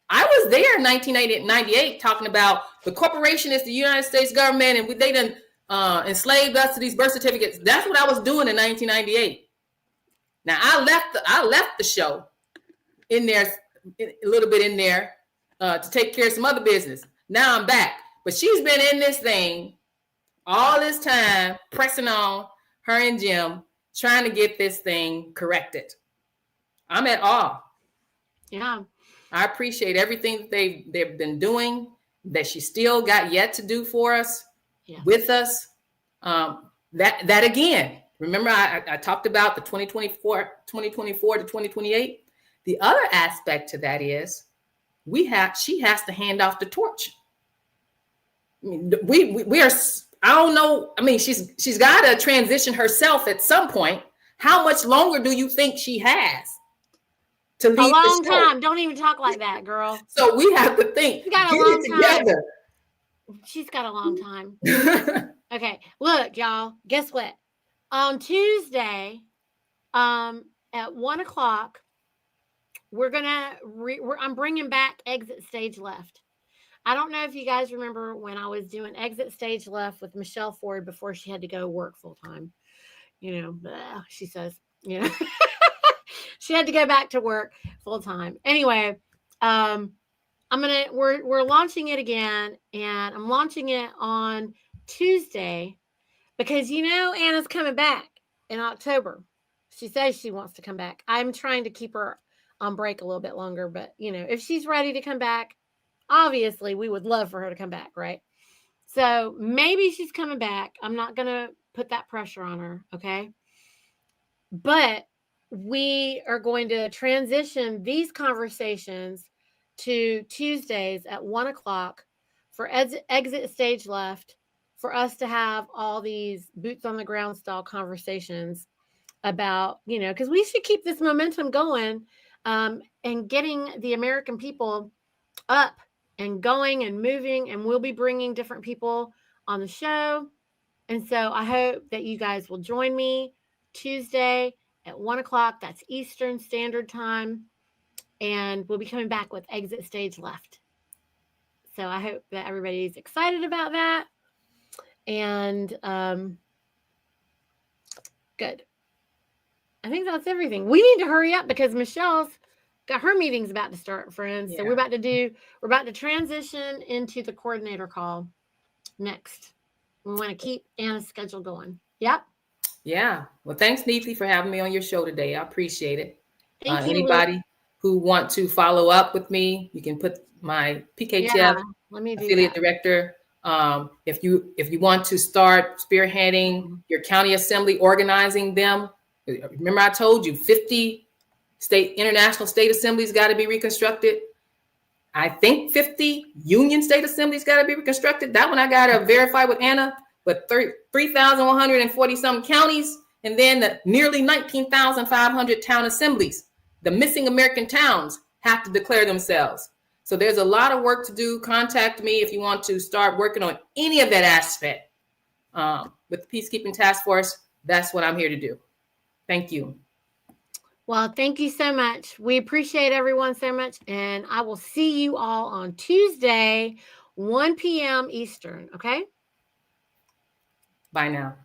I was there in 1998 talking about the corporation is the United States government, and they done enslaved us to these birth certificates. That's what I was doing in 1998. Now I left the show in there a little bit in there to take care of some other business. Now I'm back, but she's been in this thing all this time, pressing on, her and Jim, trying to get this thing corrected. I'm at awe. Yeah. I appreciate everything that they've been doing, that she still got yet to do for us, with us. That again, remember I talked about the 2024 to 2028. The other aspect to that is she has to hand off the torch. I mean, we are. I don't know. I mean, she's got to transition herself at some point. How much longer do you think she has? To lead a long time. Don't even talk like that, girl. So we have to think. She's got a long time. She's got a long time. Okay, look, y'all. Guess what? On Tuesday, at 1:00, I'm bringing back Exit Stage Left. I don't know if you guys remember when I was doing Exit Stage Left with Michelle Ford before she had to go work full time. She says, she had to go back to work full time. Anyway, we're launching it again, and I'm launching it on Tuesday because Anna's coming back in October. She says she wants to come back. I'm trying to keep her on break a little bit longer, but if she's ready to come back, obviously we would love for her to come back, right? So maybe she's coming back. I'm not gonna put that pressure on her, okay? But we are going to transition these conversations to Tuesdays at 1:00 for Exit Stage Left, for us to have all these boots on the ground style conversations about, because we should keep this momentum going, and getting the American people up and going and moving, and we'll be bringing different people on the show. And so I hope that you guys will join me Tuesday at 1:00. That's Eastern Standard Time. And we'll be coming back with Exit Stage Left. So I hope that everybody's excited about that. And good. I think that's everything. We need to hurry up because Michelle's got her meetings about to start, friends. Yeah. So we're about to transition into the coordinator call next. We want to keep Anna's schedule going. Yep. Yeah. Well, thanks, Niti, for having me on your show today. I appreciate it. Thank you, anybody who want to follow up with me, you can put my PKTF affiliate director. If you want to start spearheading your county assembly, organizing them. Remember I told you 50 international state assemblies got to be reconstructed. I think 50 union state assemblies got to be reconstructed. That one I got to verify with Anna, but 3,140 some counties, and then the nearly 19,500 town assemblies. The missing American towns have to declare themselves. So there's a lot of work to do. Contact me if you want to start working on any of that aspect with the Peacekeeping Task Force. That's what I'm here to do. Thank you. Well, thank you so much. We appreciate everyone so much. And I will see you all on Tuesday, 1 p.m. Eastern. Okay. Bye now.